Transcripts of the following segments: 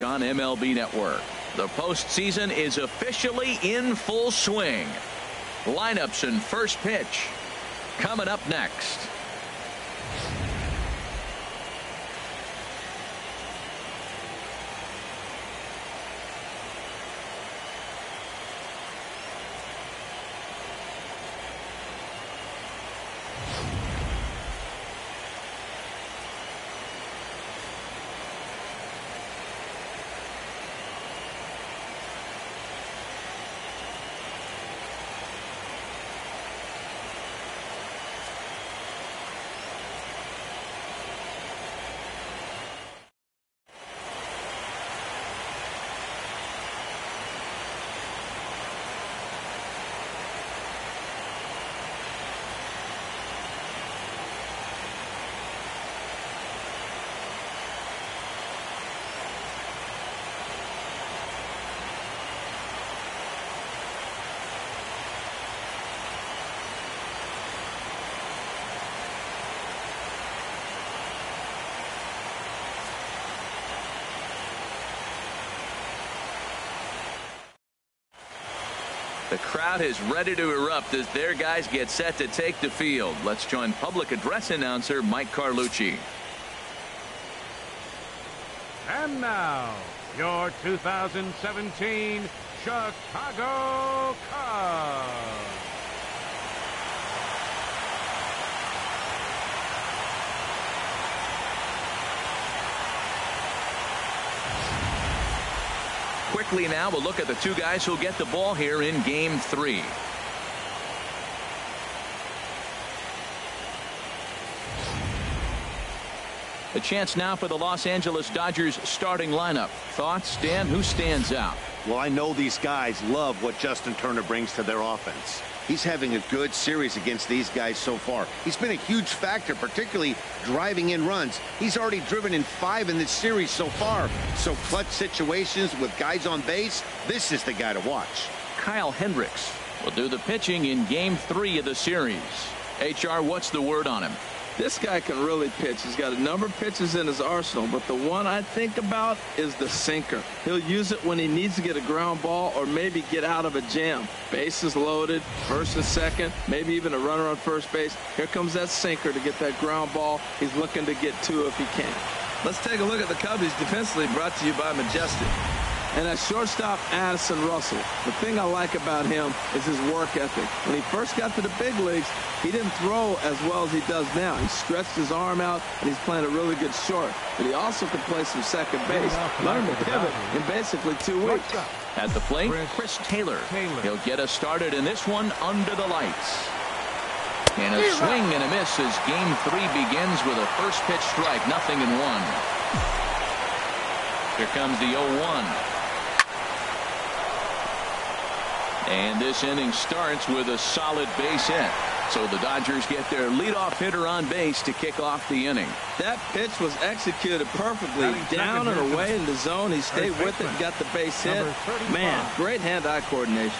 On MLB Network. The postseason is officially in full swing. Lineups and first pitch coming up next. The crowd is ready to erupt as their guys get set to take the field. Let's join public address announcer Mike Carlucci. And now, your 2017 Chicago Cubs. Quickly now, we'll look at the two guys who'll get the ball here in Game 3. The chance now for the Los Angeles Dodgers starting lineup. Thoughts, Dan? Who stands out? Well, I know these guys love what Justin Turner brings to their offense. He's having a good series against these guys so far. He's been a huge factor, particularly driving in runs. He's already driven in 5 in this series so far. So clutch situations with guys on base, this is the guy to watch. Kyle Hendricks will do the pitching in Game 3 of the series. HR, what's the word on him? This guy can really pitch. He's got a number of pitches in his arsenal, but the one I think about is the sinker. He'll use it when he needs to get a ground ball or maybe get out of a jam. Bases loaded, first and second, maybe even a runner on first base. Here comes that sinker to get that ground ball. He's looking to get 2 if he can. Let's take a look at the Cubs defensively, brought to you by Majestic. And at shortstop, Addison Russell. The thing I like about him is his work ethic. When he first got to the big leagues, he didn't throw as well as he does now. He stretched his arm out, and he's playing a really good short. But he also can play some second base. Learned to pivot in basically 2 weeks. At the plate, Chris Taylor. He'll get us started in this one under the lights. And a swing and a miss as Game 3 begins with a first pitch strike, 0-1. Here comes the 0-1. And this inning starts with a solid base hit. So the Dodgers get their leadoff hitter on base to kick off the inning. That pitch was executed perfectly. Down and away in the zone. He stayed with it and got the base hit. Man, great hand-eye coordination.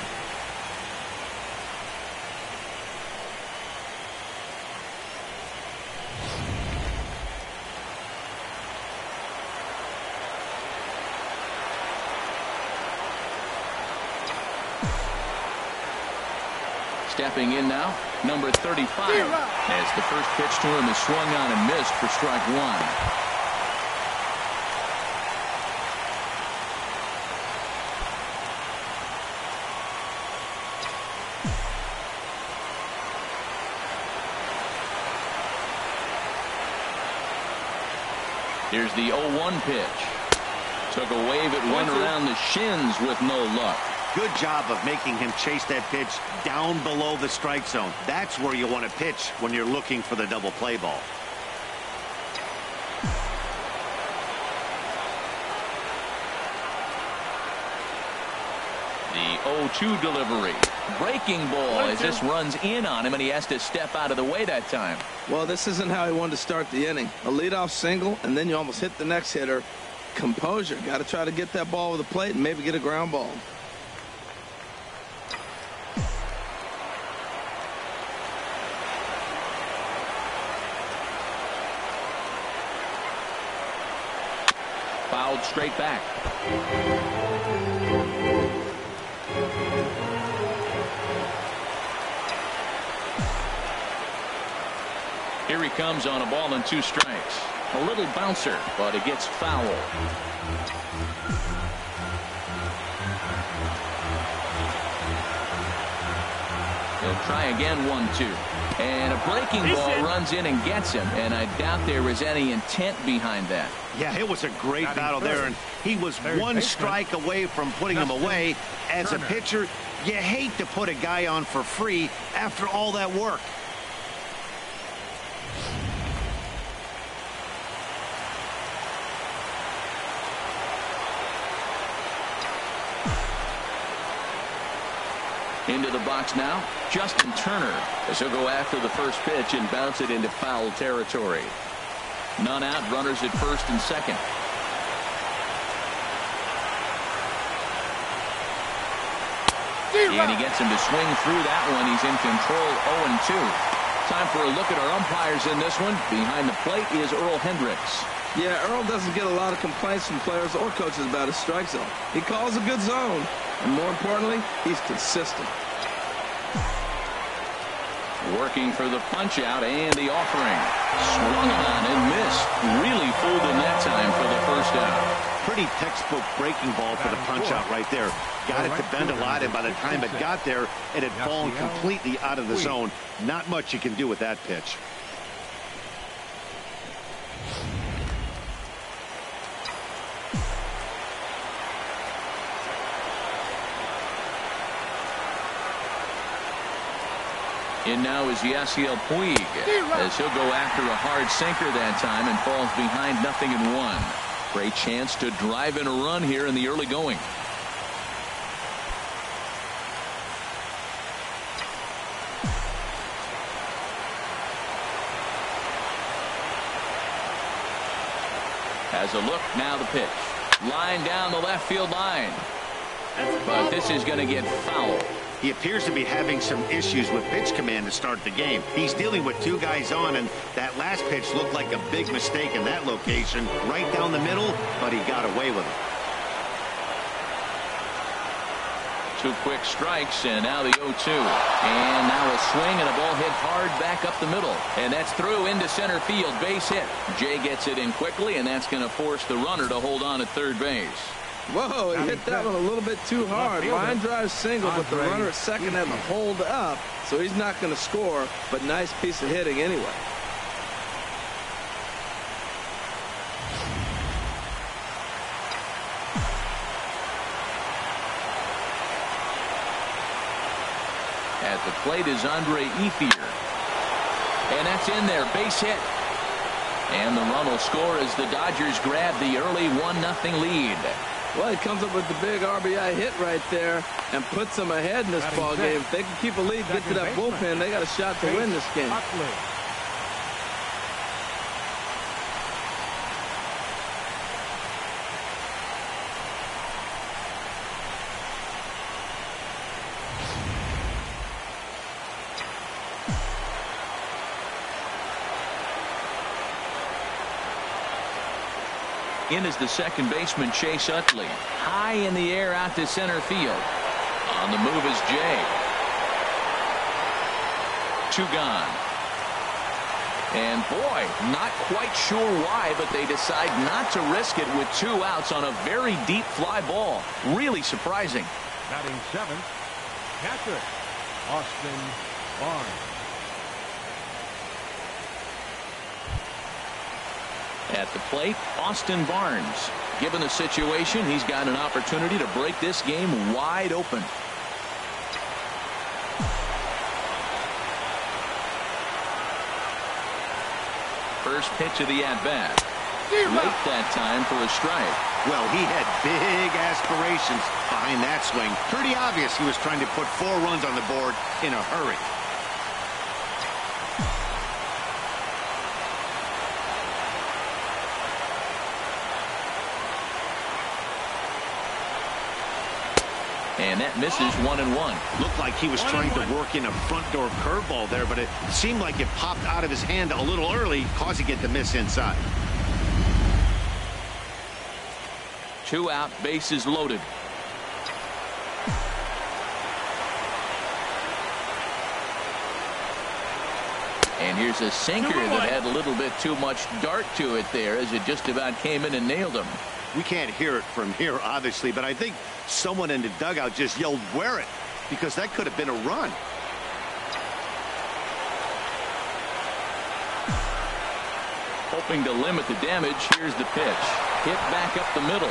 Stepping in now, number 35. As the first pitch to him is swung on and missed for strike 1. Here's the 0-1 pitch. Took a wave, it went around the shins with no luck. Good job of making him chase that pitch down below the strike zone. That's where you want to pitch when you're looking for the double play ball. The 0-2 delivery. Breaking ball as this runs in on him, and he has to step out of the way that time. Well, this isn't how he wanted to start the inning. A leadoff single, and then you almost hit the next hitter. Composure. Got to try to get that ball over the plate and maybe get a ground ball. fouled straight back. Here he comes on a ball and 2 strikes. A little bouncer, but it gets foul. He'll try again, 1-2. And a breaking ball runs in and gets him. And I doubt there was any intent behind that. Yeah, it was a great battle there. And he was one strike away from putting him away. As a pitcher, you hate to put a guy on for free after all that work. Into the box now, Justin Turner, as he'll go after the first pitch and bounce it into foul territory. None out, runners at first and second. And he gets him to swing through that one. He's in control, 0-2. Time for a look at our umpires in this one. Behind the plate is Earl Hendricks. Yeah, Earl doesn't get a lot of complaints from players or coaches about his strike zone. He calls a good zone, and more importantly, he's consistent. Working for the punch out and the offering. Swung on and missed. Really fooled him that time for the first out. Pretty textbook breaking ball for the punch out right there. Got it to bend a lot, and by the time it got there, it had fallen completely out of the zone. Not much you can do with that pitch. In now is Yasiel Puig, as he'll go after a hard sinker that time and falls behind 0-1. Great chance to drive in a run here in the early going. Has a look, now the pitch. Line down the left field line. But this is going to get fouled. He appears to be having some issues with pitch command to start the game. He's dealing with 2 guys on, and that last pitch looked like a big mistake in that location. Right down the middle, but he got away with it. 2 quick strikes, and now the 0-2. And now a swing and a ball hit hard back up the middle. And that's through into center field. Base hit. Jay gets it in quickly, and that's going to force the runner to hold on at third base. Whoa, he hit that one a little bit too hard. Line drive single, but the runner at second had to hold up, so he's not going to score, but nice piece of hitting anyway. At the plate is Andre Ethier. And that's in there, base hit. And the run will score as the Dodgers grab the early 1-0 lead. Well, he comes up with the big RBI hit right there and puts them ahead in this ball game. If they can keep a lead, get to that bullpen, they got a shot to win this game. In is the second baseman, Chase Utley. High in the air out to center field. On the move is Jay. 2 gone. And boy, not quite sure why, but they decide not to risk it with 2 outs on a very deep fly ball. Really surprising. Batting 7th, catcher, Austin Barnes. At the plate, Austin Barnes. Given the situation, he's got an opportunity to break this game wide open. First pitch of the at-bat. Late that time for a strike. Well, he had big aspirations behind that swing. Pretty obvious he was trying to put 4 runs on the board in a hurry. And that misses 1-1. Looked like he was trying to work in a front door curveball there, but it seemed like it popped out of his hand a little early, causing it to miss inside. 2 out, bases loaded. And here's a sinker that had a little bit too much dart to it there as it just about came in and nailed him. We can't hear it from here, obviously, but I think someone in the dugout just yelled, "Wear it," because that could have been a run. Hoping to limit the damage, here's the pitch. Hit back up the middle.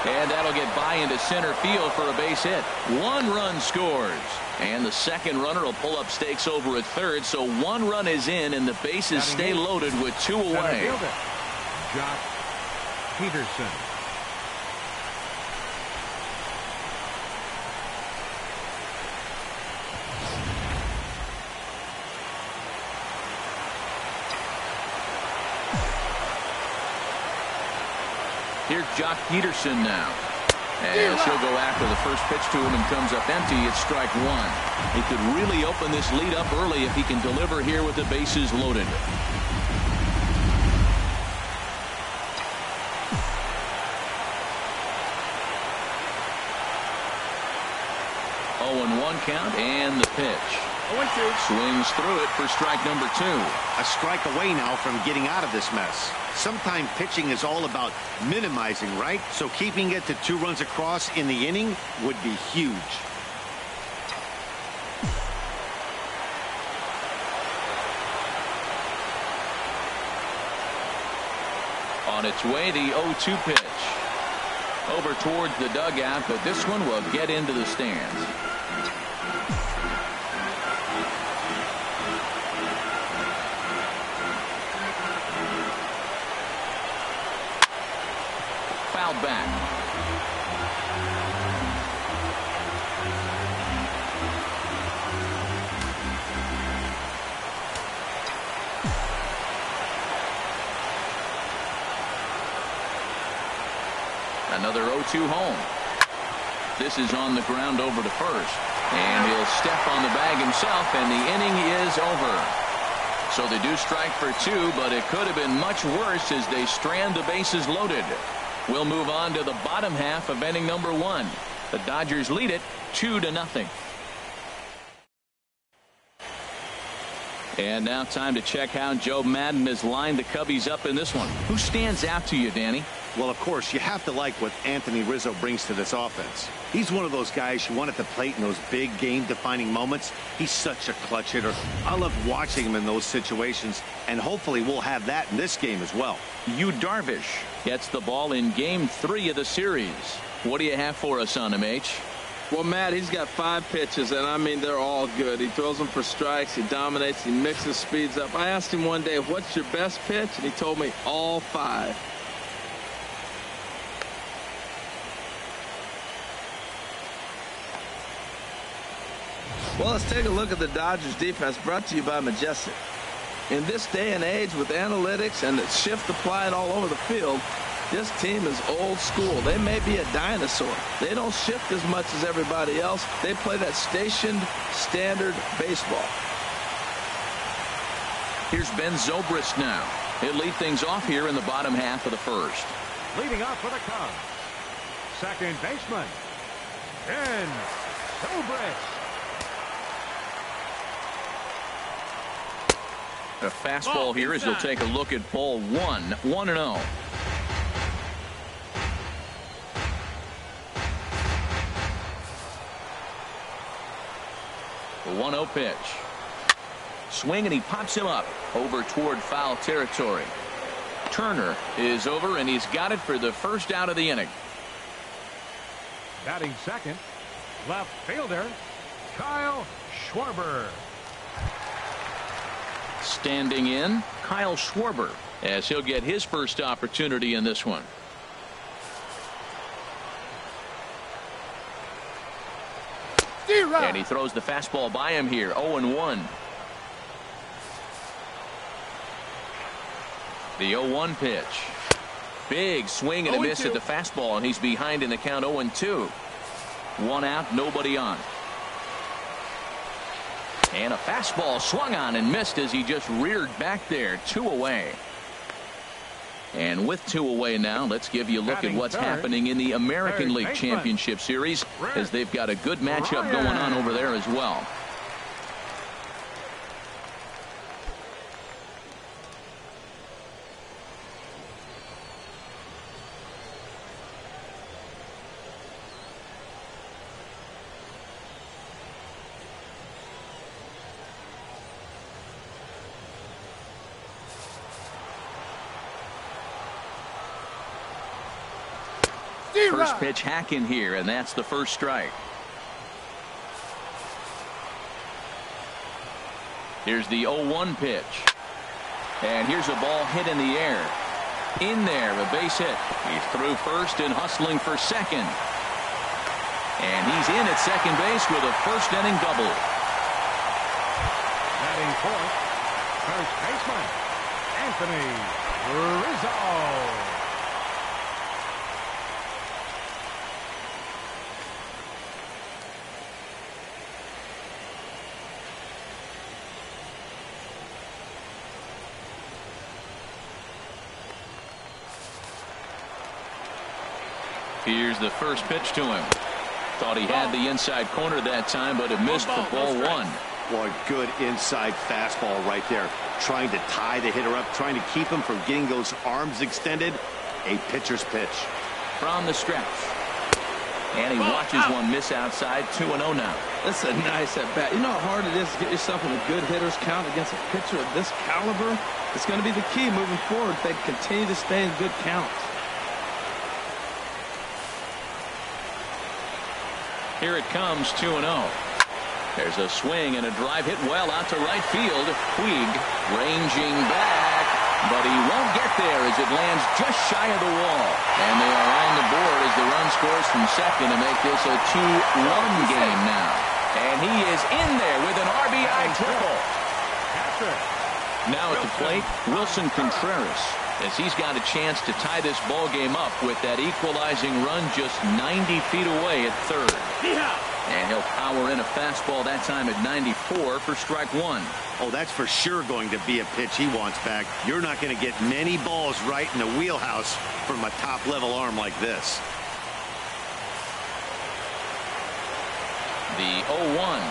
And that'll get by into center field for a base hit. 1 run scores. And the second runner will pull up stakes over at third, so 1 run is in, and the bases stay loaded with 2 away. Jock Peterson. Here's Jock Peterson now. And she'll go after the first pitch to him and comes up empty. It's strike 1. He could really open this lead up early if he can deliver here with the bases loaded. 0-1 count, and the pitch. 0-2. Swings through it for strike number 2. A strike away now from getting out of this mess. Sometimes pitching is all about minimizing, right? So keeping it to 2 runs across in the inning would be huge. On its way, the 0-2 pitch. Over towards the dugout, but this one will get into the stands. Fouled back. Another 0-2 home. This is on the ground over to first. And he'll step on the bag himself, and the inning is over. So they do strike for 2, but it could have been much worse as they strand the bases loaded. We'll move on to the bottom half of inning number 1. The Dodgers lead it 2-0. And now time to check how Joe Madden has lined the Cubbies up in this one. Who stands out to you, Danny? Well, of course, you have to like what Anthony Rizzo brings to this offense. He's one of those guys you want at the plate in those big game-defining moments. He's such a clutch hitter. I love watching him in those situations, and hopefully we'll have that in this game as well. Yu Darvish gets the ball in Game 3 of the series. What do you have for us on him, H? Well, Matt, he's got 5 pitches, and I mean, they're all good. He throws them for strikes. He dominates. He mixes speeds up. I asked him one day, what's your best pitch? And he told me all 5. Well, let's take a look at the Dodgers defense, brought to you by Majestic. In this day and age with analytics and the shift applied all over the field, this team is old school. They may be a dinosaur. They don't shift as much as everybody else. They play that stationed standard baseball. Here's Ben Zobrist now. He'll lead things off here in the bottom half of the first. Leading off for the Cubs, second baseman, Ben Zobrist. A fastball here as you'll take a look at ball 1. 1-0. The 1-0 pitch. Swing, and he pops him up over toward foul territory. Turner is over, and he's got it for the first out of the inning. Batting second, left fielder Kyle Schwarber. Standing in, Kyle Schwarber, as he'll get his first opportunity in this one. And he throws the fastball by him here. 0-1. The 0-1 pitch. Big swing and a miss at the fastball, and he's behind in the count. 0-2. 1 out, nobody on. And a fastball swung on and missed as he just reared back there. 2 away. And with 2 away now, let's give you a look at what's happening in the American League Championship Series, as they've got a good matchup going on over there as well. First pitch hack in here, and that's the first strike. Here's the 0-1 pitch. And here's a ball hit in the air. In there, a base hit. He's through first and hustling for second. And he's in at second base with a first inning double. Batting fourth, first baseman, Anthony Rizzo. Here's the first pitch to him. Thought he had the inside corner that time, but it missed for ball 1. Boy, good inside fastball right there. Trying to tie the hitter up, trying to keep him from getting those arms extended. A pitcher's pitch. From the stretch. And he watches one miss outside. 2-0 now. That's a nice at bat. You know how hard it is to get yourself in a good hitter's count against a pitcher of this caliber? It's going to be the key moving forward if they continue to stay in good counts. Here it comes, 2-0. There's a swing and a drive hit well out to right field. Puig ranging back, but he won't get there as it lands just shy of the wall. And they are on the board as the run scores from second to make this a 2-1 game now. And he is in there with an RBI triple. Now at the plate, Wilson Contreras, as he's got a chance to tie this ball game up with that equalizing run just 90 feet away at third. And he'll power in a fastball that time at 94 for strike 1. Oh, that's for sure going to be a pitch he wants back. You're not going to get many balls right in the wheelhouse from a top-level arm like this. The 0-1.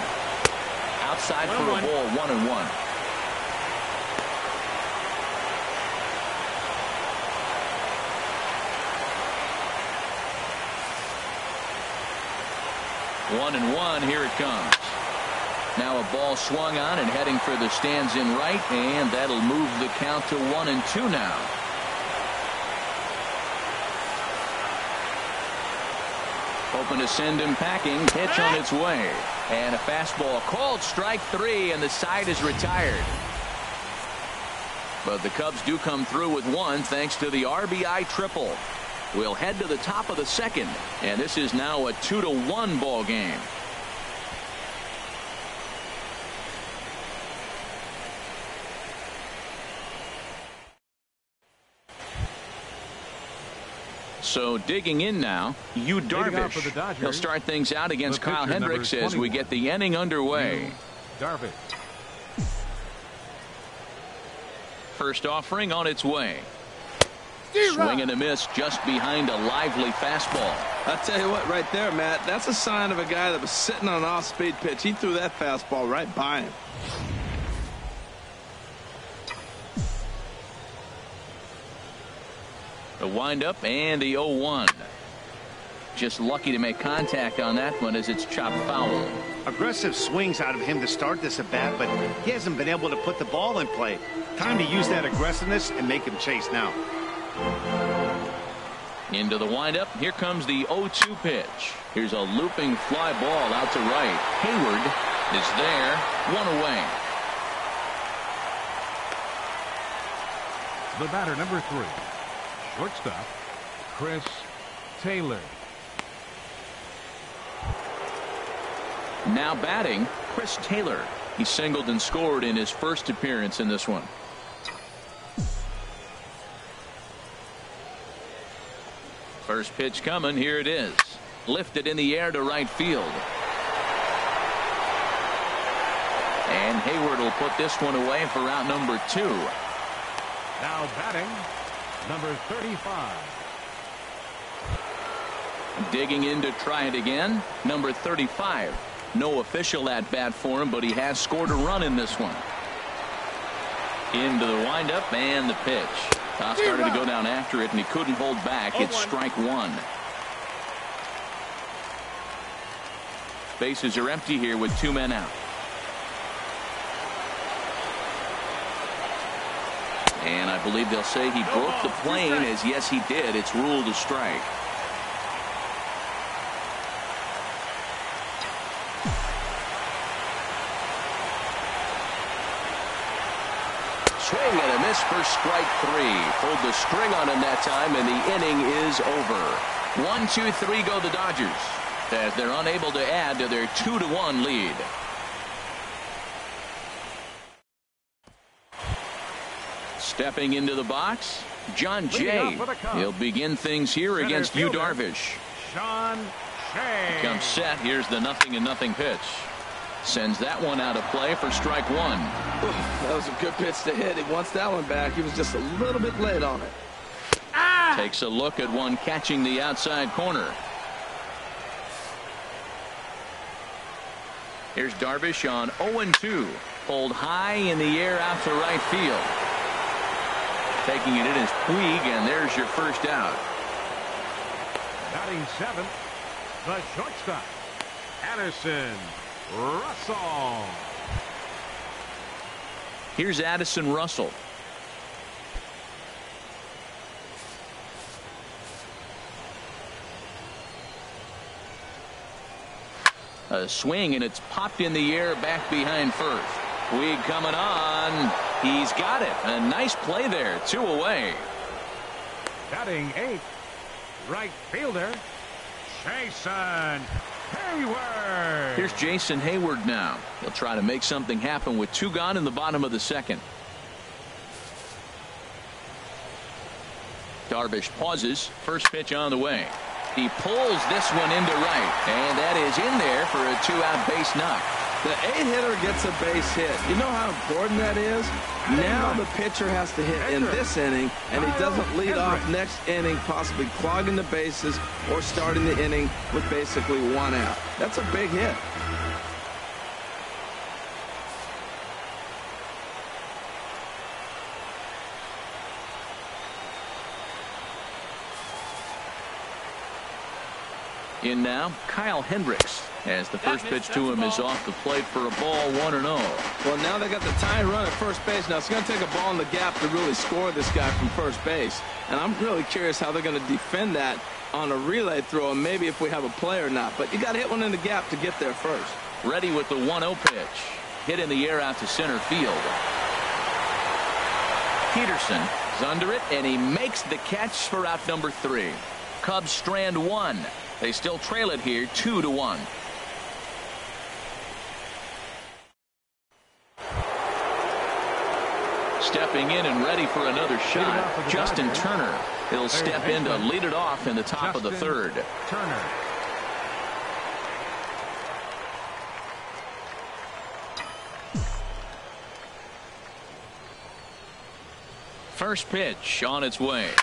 Outside for a ball, 1-1. One and one, here it comes. Now a ball swung on and heading for the stands in right, and that'll move the count to 1-2 now. Hoping to send him packing. Pitch on its way. And a fastball called strike 3, and the side is retired. But the Cubs do come through with one thanks to the RBI triple. We'll head to the top of the second, and this is now a 2-1 ball game. So digging in now, Yu Darvish. He'll start things out against Kyle Hendricks as we get the inning underway. Darvish. First offering on its way. Swing and a miss just behind a lively fastball. I'll tell you what, right there, Matt, that's a sign of a guy that was sitting on an off-speed pitch. He threw that fastball right by him. The windup and the 0-1. Just lucky to make contact on that one as it's chopped foul. Aggressive swings out of him to start this at bat, but he hasn't been able to put the ball in play. Time to use that aggressiveness and make him chase now. Into the windup. Here comes the 0-2 pitch. Here's a looping fly ball out to right. Hayward is there. One away. The batter, number 3. Shortstop, Chris Taylor. Now batting, Chris Taylor. He singled and scored in his first appearance in this one. First pitch coming. Here it is. Lifted in the air to right field. And Hayward will put this one away for out number 2. Now batting, number 35. Digging in to try it again, number 35. No official at bat for him, but he has scored a run in this one. Into the windup and the pitch. Toss started to go down after it, and he couldn't hold back. It's strike one. Bases are empty here with 2 men out. And I believe they'll say he broke the plane, as yes he did. It's ruled a strike. Swing and a miss for strike 3. Pulled the string on him that time, and the inning is over. 1-2-3 go the Dodgers, as they're unable to add to their 2-1 lead. Stepping into the box, John Jay. He'll begin things here against Yu Darvish. John Jay comes set. Here's the 0-0 pitch. Sends that one out of play for strike 1. That was a good pitch to hit. He wants that one back. He was just a little bit late on it. Takes a look at one catching the outside corner. Here's Darvish on 0-2. Pulled high in the air out to right field. Taking it in is Puig, and there's your first out. Batting 7th, the shortstop, Addison Russell. Here's Addison Russell. A swing, and it's popped in the air back behind first. Puig coming on. He's got it. A nice play there. 2 away. Batting 8th, right fielder, Jason Hayward. Here's Jason Hayward now. He'll try to make something happen with 2 gone in the bottom of the 2nd. Darvish pauses. First pitch on the way. He pulls this one into right, and that is in there for a 2-out base knock. The 8-hitter gets a base hit. You know how important that is? Now the pitcher has to hit in this inning, and he doesn't lead off next inning, possibly clogging the bases or starting the inning with basically 1 out. That's a big hit. In now, Kyle Hendricks, as the first pitch to him is off the plate for a ball, 1-0. Well, now they got the tying run at first base. Now it's going to take a ball in the gap to really score this guy from first base. And I'm really curious how they're going to defend that on a relay throw, and maybe if we have a play or not. But you got to hit one in the gap to get there first. Ready with the 1-0 pitch. Hit in the air out to center field. Peterson is under it, and he makes the catch for out number 3. Cubs strand 1. They still trail it here 2-1. Stepping in and ready for another shot, Justin Turner. He'll step in to lead it off in the top of the 3rd. Turner. First pitch on its way.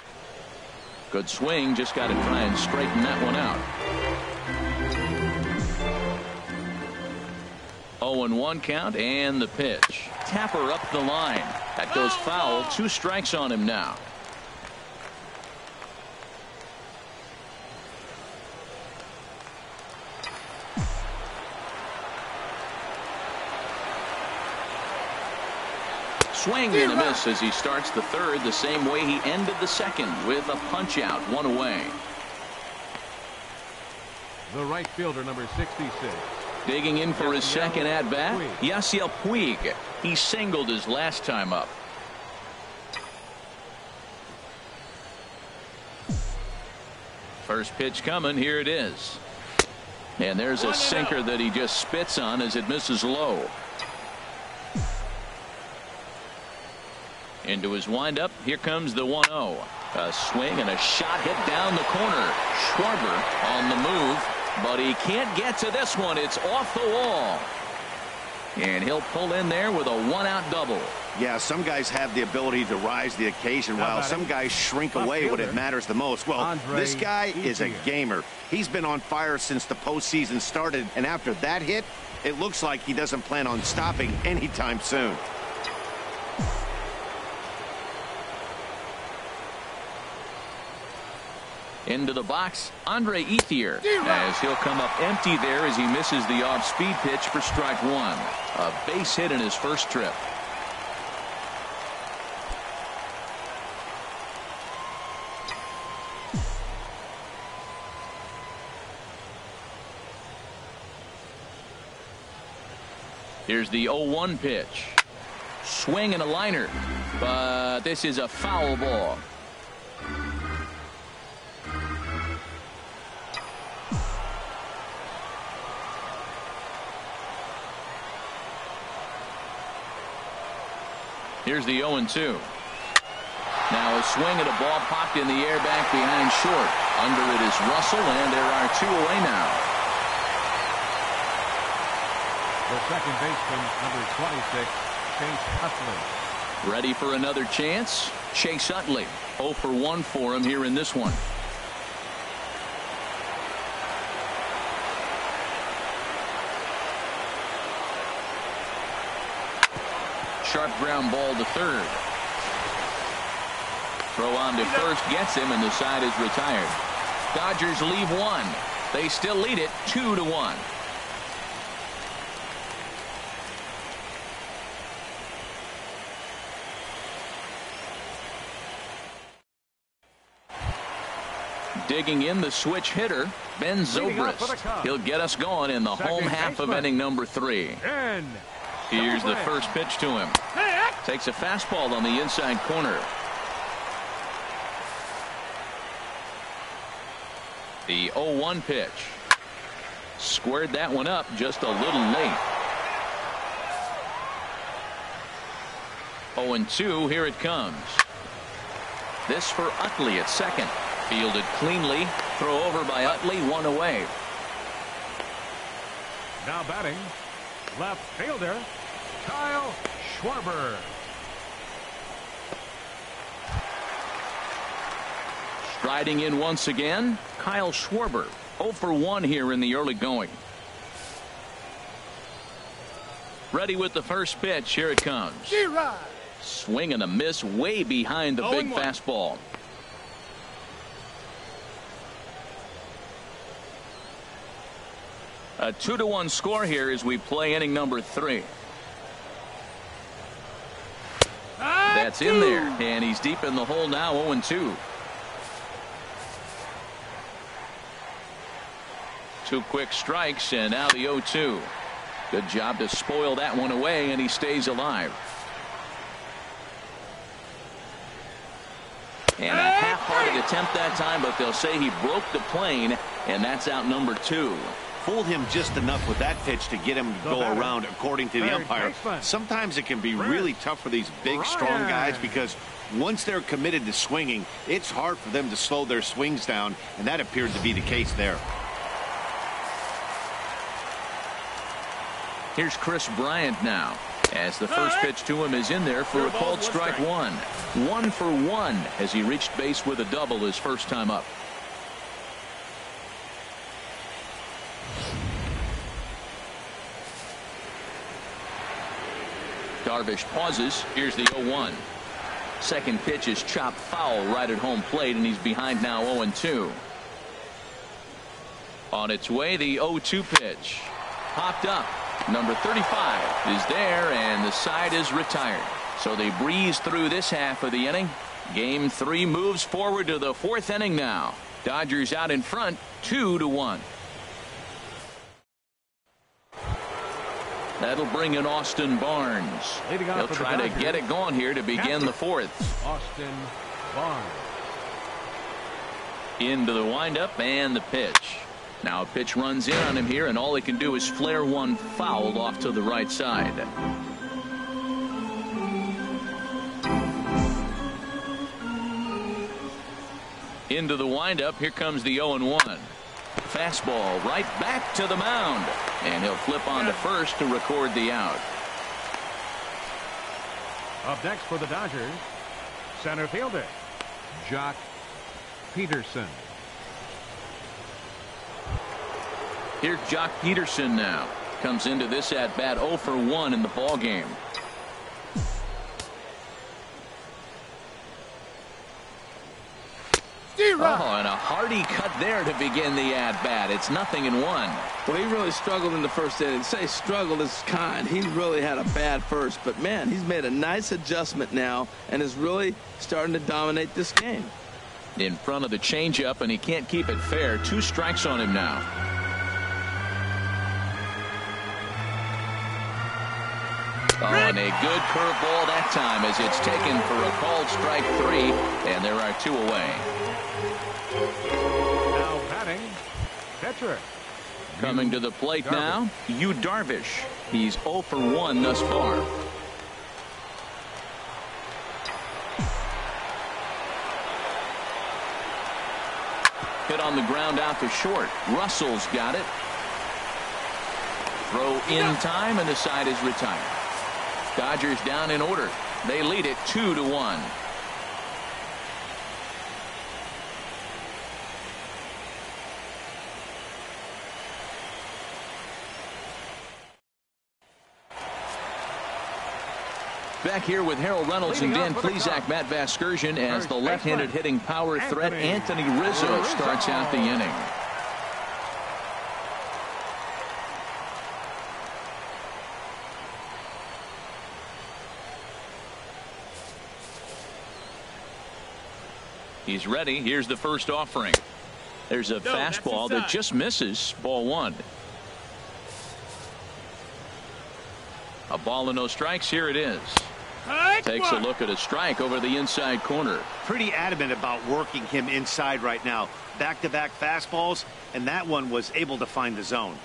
Good swing, just got to try and straighten that one out. 0-1 count, and the pitch. Tapper up the line. That goes foul. 2 strikes on him now. Swing and a miss as he starts the 3rd the same way he ended the 2nd, with a punch out, 1 away. The right fielder, number 66. Digging in for his 2nd at bat, Yasiel Puig. He singled his last time up. First pitch coming. Here it is. And there's a sinker that he just spits on as it misses low. Into his windup. Here comes the 1-0. A swing and a shot hit down the corner. Schwarber on the move, but he can't get to this one. It's off the wall. And he'll pull in there with a 1-out double. Yeah, some guys have the ability to rise to the occasion while some guys shrink away when it matters the most. Well, this guy is a gamer. He's been on fire since the postseason started, and after that hit, it looks like he doesn't plan on stopping anytime soon. Into the box, Andre Ethier, as he'll come up empty there as he misses the off-speed pitch for strike one. A base hit in his first trip. Here's the 0-1 pitch. Swing and a liner, but this is a foul ball. Here's the 0-2. Now a swing and a ball popped in the air back behind short. Under it is Russell, and there are two away now. The second baseman, number 26, Chase Utley. Ready for another chance? Chase Utley. 0 for 1 for him here in this one. Sharp ground ball to third. Throw on to first gets him, and the side is retired. Dodgers leave one. They still lead it 2-1. Digging in the switch hitter, Ben Zobrist. He'll get us going in the home half of inning number 3. Here's the first pitch to him. Takes a fastball on the inside corner. The 0-1 pitch. Squared that one up just a little late. 0-2, here it comes. This for Utley at second. Fielded cleanly. Throw over by Utley, one away. Now batting, left fielder, Kyle Schwarber. Striding in once again, Kyle Schwarber. 0 for 1 here in the early going. Ready with the first pitch. Here it comes. Swing and a miss way behind the big fastball. A 2-1 score here as we play inning number 3. That's in there, and he's deep in the hole now. 0-2. 2 quick strikes, and now the 0-2. Good job to spoil that one away, and he stays alive. And a half-hearted attempt that time, but they'll say he broke the plane, and that's out number 2. Fooled him just enough with that pitch to get him to go around, according to the umpire. Sometimes it can be really tough for these big, strong guys because once they're committed to swinging, it's hard for them to slow their swings down, and that appeared to be the case there. Here's Chris Bryant now, as the first pitch to him is in there for a called strike one. 1 for 1 as he reached base with a double his first time up. Darvish pauses. Here's the 0-1. Second pitch is chopped foul right at home plate, and he's behind now 0-2. On its way, the 0-2 pitch. Popped up. Number 35 is there, and the side is retired. So they breeze through this half of the inning. Game 3 moves forward to the 4th inning now. Dodgers out in front, 2-1. That'll bring in Austin Barnes. He'll try to get it going here to begin the 4th. Austin Barnes. Into the windup and the pitch. Now a pitch runs in on him here, and all he can do is flare one foul off to the right side. Into the windup. Here comes the 0-1. Fastball right back to the mound, and he'll flip on to first to record the out. Up next for the Dodgers, center fielder, Jock Peterson. Here's Jock Peterson now. Comes into this at bat 0 for 1 in the ball game. Oh, and a hearty cut there to begin the at-bat. It's 0-1. Well, he really struggled in the first inning. Say struggled is kind. He really had a bad first. But, man, he's made a nice adjustment now and is really starting to dominate this game. In front of the changeup, and he can't keep it fair. 2 strikes on him now. Oh, and a good curveball that time as it's taken for a called strike 3, and there are 2 away. Now batting, pitcher. Coming to the plate now, Yu Darvish. He's 0 for 1 thus far. Hit on the ground out to short. Russell's got it. Throw in time, and the side is retired. Dodgers down in order. They lead it 2-1. Back here with Harold Reynolds and Dan Plesac, Matt Vasgersian, as the left-handed hitting power threat Anthony Rizzo starts out the inning. He's ready. Here's the first offering. There's a fastball that just misses. Ball 1. A ball and no strikes. Here it is. Takes a look at a strike over the inside corner. Pretty adamant about working him inside right now. Back-to-back fastballs, and that one was able to find the zone.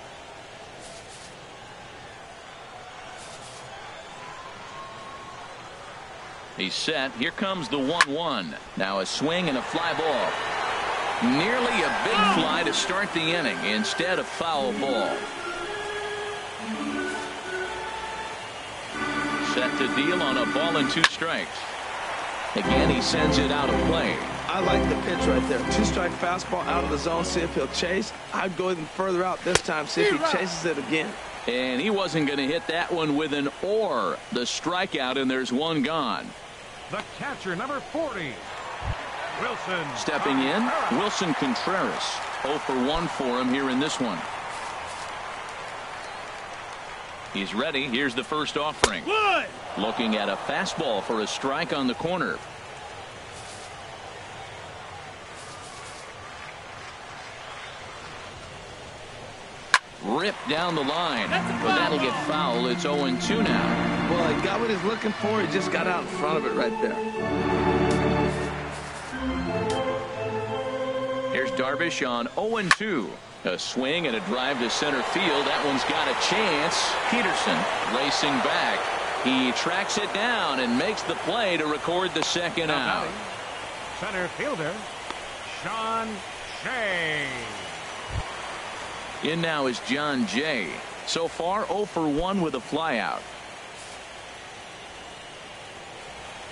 He's set. Here comes the 1-1. Now a swing and a fly ball. Nearly a big fly to start the inning. Instead, a foul ball. Set to deal on a ball and 2 strikes. Again, he sends it out of play. I like the pitch right there. 2-strike fastball out of the zone. See if he'll chase. I'd go even further out this time. See if he chases it again. And he wasn't going to hit that one with an or. The strikeout, and there's 1 gone. The catcher, number 40, Wilson. Stepping in, Wilson Contreras. 0 for 1 for him here in this one. He's ready. Here's the first offering. Looking at a fastball for a strike on the corner. Ripped down the line, but that'll get foul. It's 0-2 now. Well, he got what he's looking for. He just got out in front of it right there. Here's Darvish on 0-2. A swing and a drive to center field. That one's got a chance. Peterson racing back. He tracks it down and makes the play to record the second out. Center fielder, Sean Shea. In now is John Jay. So far 0 for 1 with a flyout.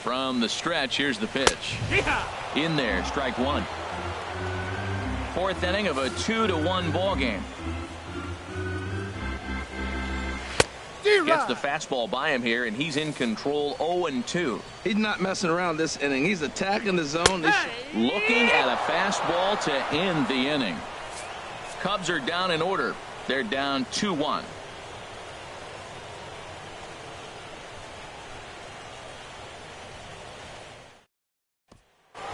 From the stretch, here's the pitch. In there, strike 1. 4th inning of a 2-1 ball game. Gets the fastball by him here, and he's in control. 0-2. He's not messing around this inning. He's attacking the zone. Looking at a fastball to end the inning. Cubs are down in order. They're down 2-1.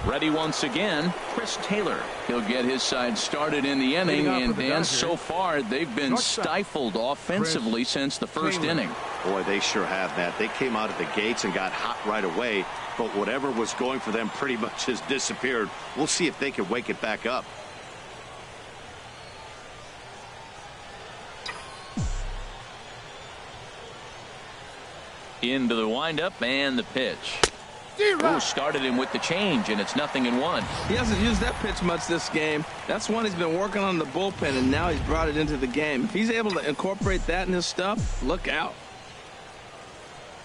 Ready once again, Chris Taylor. He'll get his side started in the inning, and Dan, so far they've been stifled offensively since the first inning. Boy, they sure have, Matt. They came out of the gates and got hot right away, but whatever was going for them pretty much has disappeared. We'll see if they can wake it back up. Into the windup and the pitch. Ooh, started him with the change, and it's 0-1. He hasn't used that pitch much this game. That's one he's been working on the bullpen, and now he's brought it into the game. If he's able to incorporate that in his stuff, look out.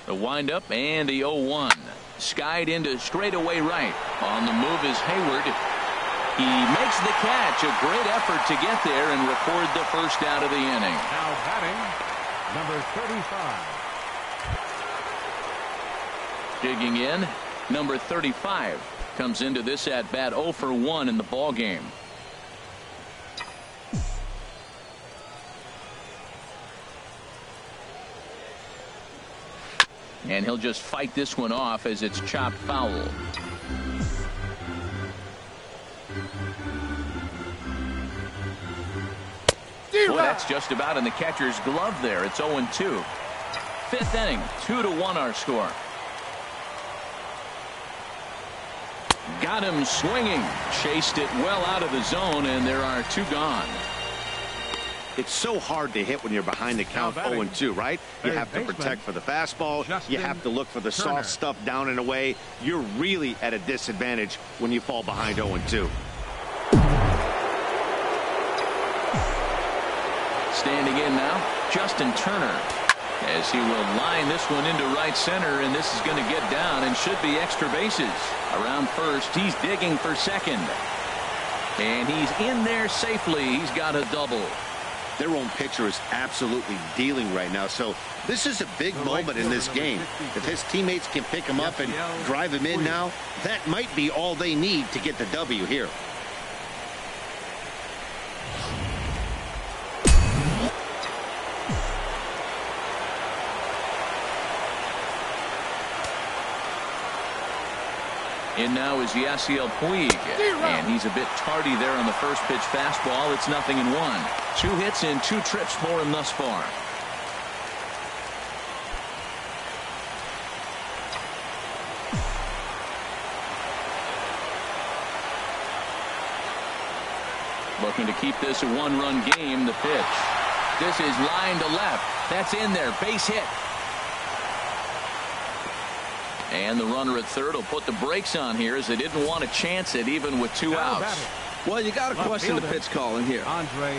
The windup and the 0-1. Skied into straightaway right. On the move is Hayward. He makes the catch. A great effort to get there and record the first out of the inning. Now batting, number 35. Digging in, number 35 comes into this at bat 0 for 1 in the ball game. And he'll just fight this one off as it's chopped foul. Well, that's just about in the catcher's glove there. It's 0-2. Fifth inning, 2-1 our score. Got him swinging. Chased it well out of the zone, and there are 2 gone. It's so hard to hit when you're behind the count 0-2, right? You have to protect for the fastball. You have to look for the soft stuff down and away. You're really at a disadvantage when you fall behind 0-2. Standing in now, Justin Turner, as he will line this one into right center, and this is going to get down and should be extra bases. Around first, he's digging for second. And he's in there safely. He's got a double. Their own pitcher is absolutely dealing right now, so this is a big moment in this game. If his teammates can pick him up and drive him in now, that might be all they need to get the W here. In now is Yasiel Puig, and he's a bit tardy there on the first pitch fastball. It's 0-1. 2 hits and 2 trips for him thus far. Looking to keep this a 1-run game. The pitch. This is line to left. That's in there. Base hit. And the runner at third will put the brakes on here as they didn't want to chance it even with 2 outs. Well, you got to question the pitch calling here.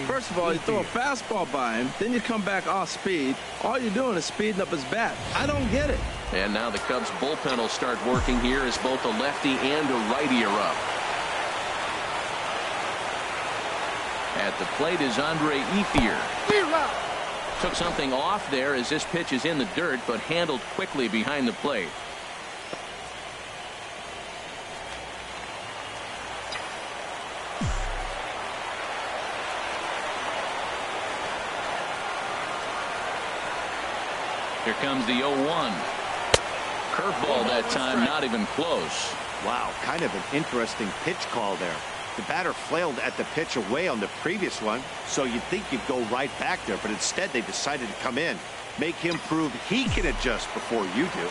First of all, you throw a fastball by him, then you come back off speed. All you're doing is speeding up his bat. I don't get it. And now the Cubs bullpen will start working here as both a lefty and a righty are up. At the plate is Andre Ethier. Took something off there as this pitch is in the dirt, but handled quickly behind the plate. Here comes the 0-1. Curveball that time, not even close. Wow, kind of an interesting pitch call there. The batter flailed at the pitch away on the previous one, so you'd think you'd go right back there, but instead they decided to come in, make him prove he can adjust before you do.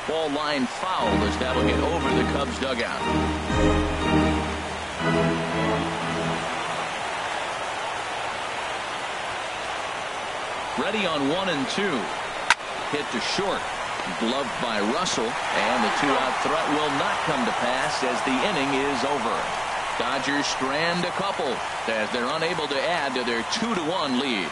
Ball line foul as that'll get over the Cubs dugout. Ready on 1-2. Hit to short. Gloved by Russell. And the 2-out threat will not come to pass as the inning is over. Dodgers strand a couple as they're unable to add to their 2-1 lead.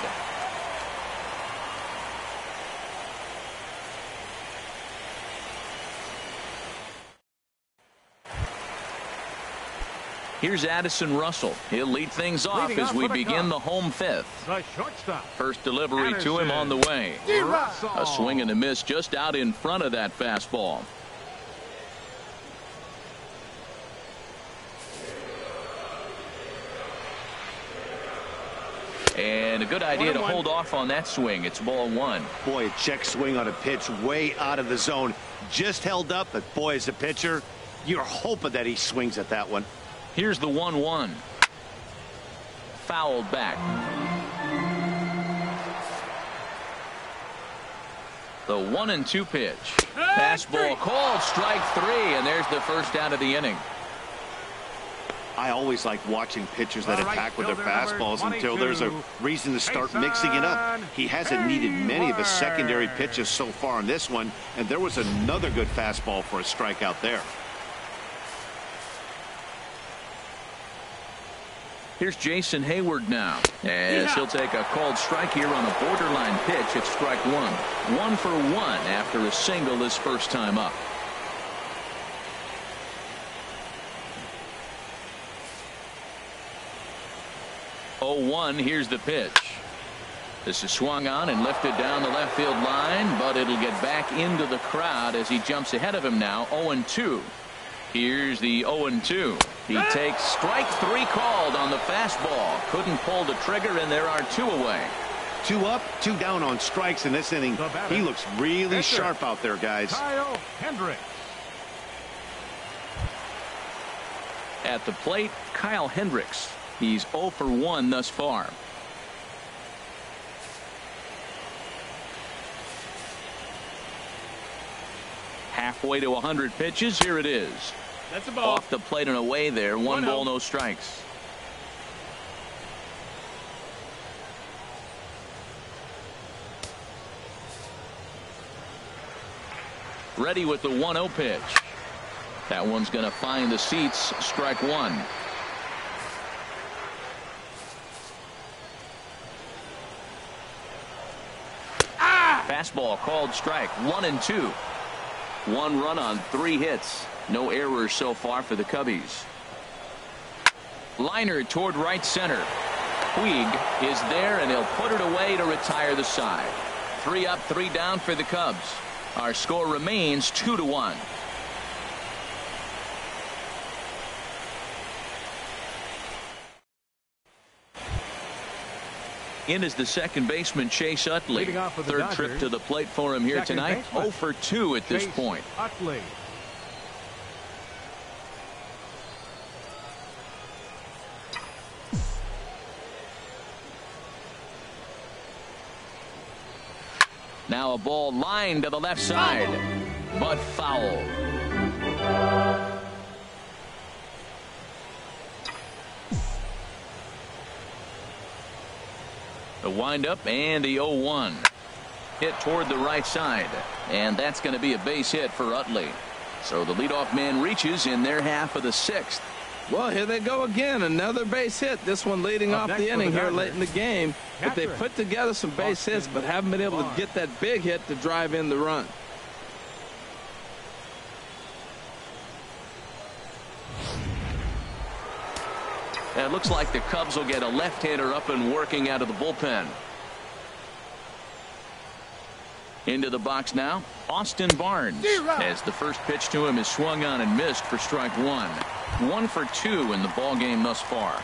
Here's Addison Russell. He'll lead things off as we begin the home fifth. First delivery to him on the way. A swing and a miss just out in front of that fastball. And a good idea to hold off on that swing. It's ball 1. Boy, a check swing on a pitch way out of the zone. Just held up, but boy, as a pitcher, you're hoping that he swings at that one. Here's the 1-1. Fouled back. The 1-2 pitch. Fastball called, strike 3, and there's the first out of the inning. I always like watching pitchers that attack with their fastballs until there's a reason to start mixing it up. He hasn't needed many of his secondary pitches so far in this one, and there was another good fastball for a strikeout there. Here's Jason Hayward now, as he'll take a called strike here on a borderline pitch. It's strike one. 1 for 1 after a single his first time up. Oh, 1. Here's the pitch. This is swung on and lifted down the left field line, but it'll get back into the crowd as he jumps ahead of him now. 0-2. Here's the 0-2. He takes strike 3 called on the fastball. Couldn't pull the trigger, and there are 2 away. 2 up, 2 down on strikes in this inning. He looks really sharp out there, guys. Kyle Hendricks. At the plate, Kyle Hendricks. He's 0 for 1 thus far. Halfway to 100 pitches. Here it is. That's a ball. Off the plate and away there. 1 ball, no strikes. Ready with the 1-0 pitch. That one's going to find the seats. Strike 1. Fastball called strike. 1-2. 1 run on 3 hits. No errors so far for the Cubbies. Liner toward right center. Puig is there, and he'll put it away to retire the side. 3 up, 3 down for the Cubs. Our score remains 2-1. In is the second baseman, Chase Utley. Third trip to the plate for him here tonight. 0 for 2 at this point. Utley. Now a ball lined to the left side, but foul. The windup and the 0-1. Hit toward the right side, and that's going to be a base hit for Utley. So the leadoff man reaches in their half of the 6th. Well, here they go again. Another base hit. This one leading off the inning here late in the game. But they put together some base hits, but haven't been able to get that big hit to drive in the run. It looks like the Cubs will get a left-hander up and working out of the bullpen. Into the box now, Austin Barnes, as the first pitch to him is swung on and missed for strike 1. 1 for 2 in the ball game thus far.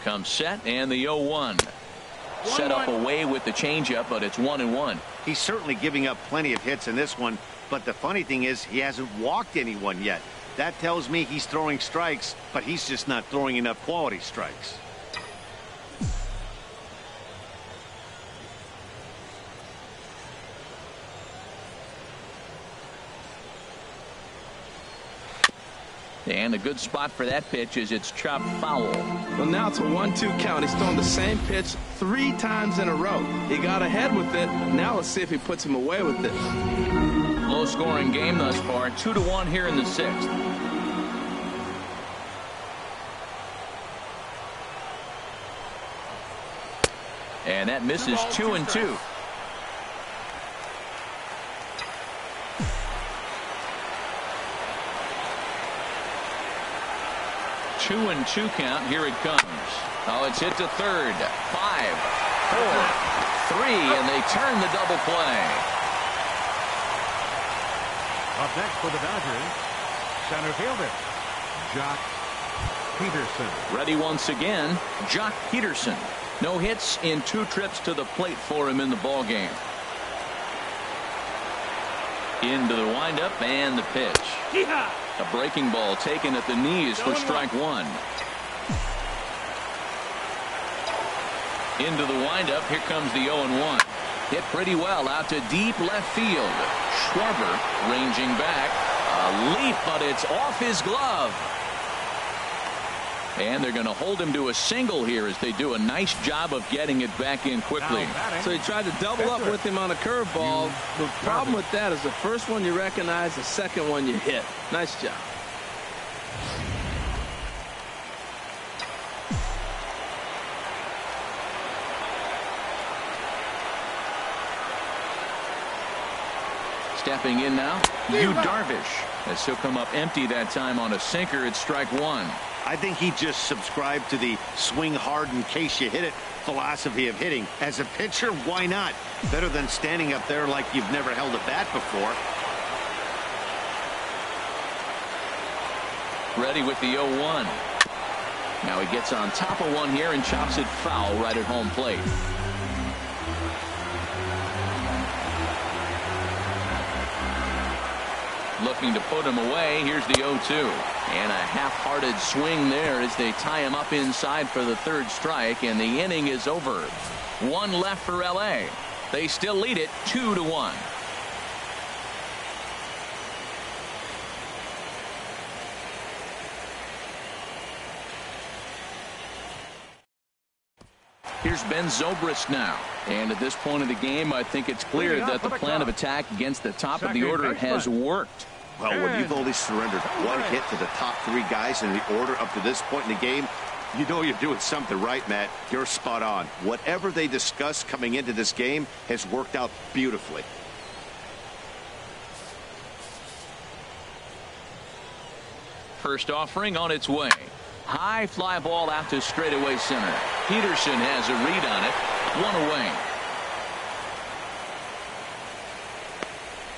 Comes set, and the 0-1. Set up away with the changeup, but it's 1-1. He's certainly giving up plenty of hits in this one, but the funny thing is he hasn't walked anyone yet. That tells me he's throwing strikes, but he's just not throwing enough quality strikes. And a good spot for that pitch is it's chopped foul. Well, now it's a 1-2 count. He's thrown the same pitch 3 times in a row. He got ahead with it. Now let's see if he puts him away with it. Low scoring game thus far. 2-1 here in the 6th. And that misses 2-2. Two and 2 count. Here it comes. Oh, it's hit to third. 5, 4, 3, and they turn the double play. Up next for the Dodgers, center fielder, Jock Peterson. Ready once again, Jock Peterson. No hits in 2 trips to the plate for him in the ball game. Into the windup and the pitch. Yeehaw! A breaking ball taken at the knees for strike 1. Into the windup. Here comes the 0-1. Hit pretty well out to deep left field. Schwarber ranging back. A leap, but it's off his glove. And they're going to hold him to a single here as they do a nice job of getting it back in quickly. So he tried to double up with him on a curveball. The problem with that is the first one you recognize, the second one you hit. Nice job. Stepping in now, Yu Darvish, as he'll come up empty that time on a sinker. It's strike one. I think he just subscribed to the swing hard in case you hit it philosophy of hitting. As a pitcher, why not? Better than standing up there like you've never held a bat before. Ready with the 0-1. Now he gets on top of one here and chops it foul right at home plate. Looking to put him away. Here's the 0-2. And a half-hearted swing there as they tie him up inside for the third strike, and the inning is over. One left for LA. They still lead it 2-1. Here's Ben Zobrist now. And at this point of the game, I think it's clear that the plan of attack against the top of the order has worked. Well, when you've only surrendered one hit to the top three guys in the order up to this point in the game, you know you're doing something right, Matt. You're spot on. Whatever they discussed coming into this game has worked out beautifully. First offering on its way. High fly ball out to straightaway center. Peterson has a read on it. One away.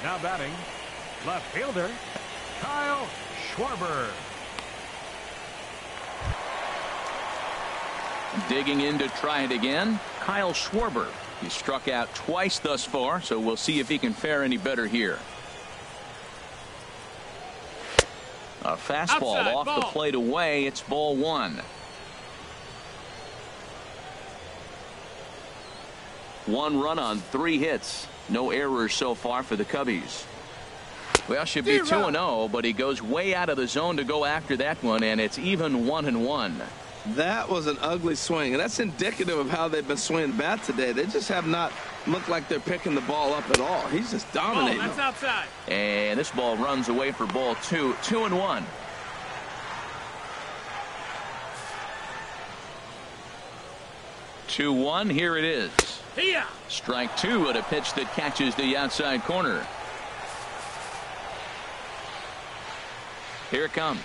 Now batting, left fielder, Kyle Schwarber. Digging in to try it again, Kyle Schwarber. He struck out twice thus far, so we'll see if he can fare any better here. A fastball Outside, off the plate away. It's ball one. One run on 3 hits. No errors so far for the Cubbies. Well, should be 2-0, but he goes way out of the zone to go after that one, and it's even 1-1. That was an ugly swing, and that's indicative of how they've been swinging bat today. They just have not looked like they're picking the ball up at all. He's just dominating. That's outside. And this ball runs away for ball 2. 2-1. Two one. Here it is. Strike two at a pitch that catches the outside corner. Here it comes.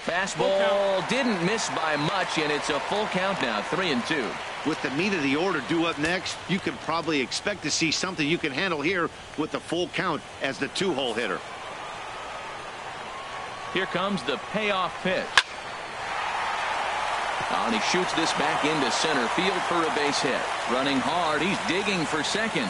Fastball didn't miss by much, and it's a full count now. 3-2. With the meat of the order due up next, you can probably expect to see something you can handle here with the full count as the 2-hole hitter. Here comes the payoff pitch. And he shoots this back into center field for a base hit. Running hard. He's digging for second.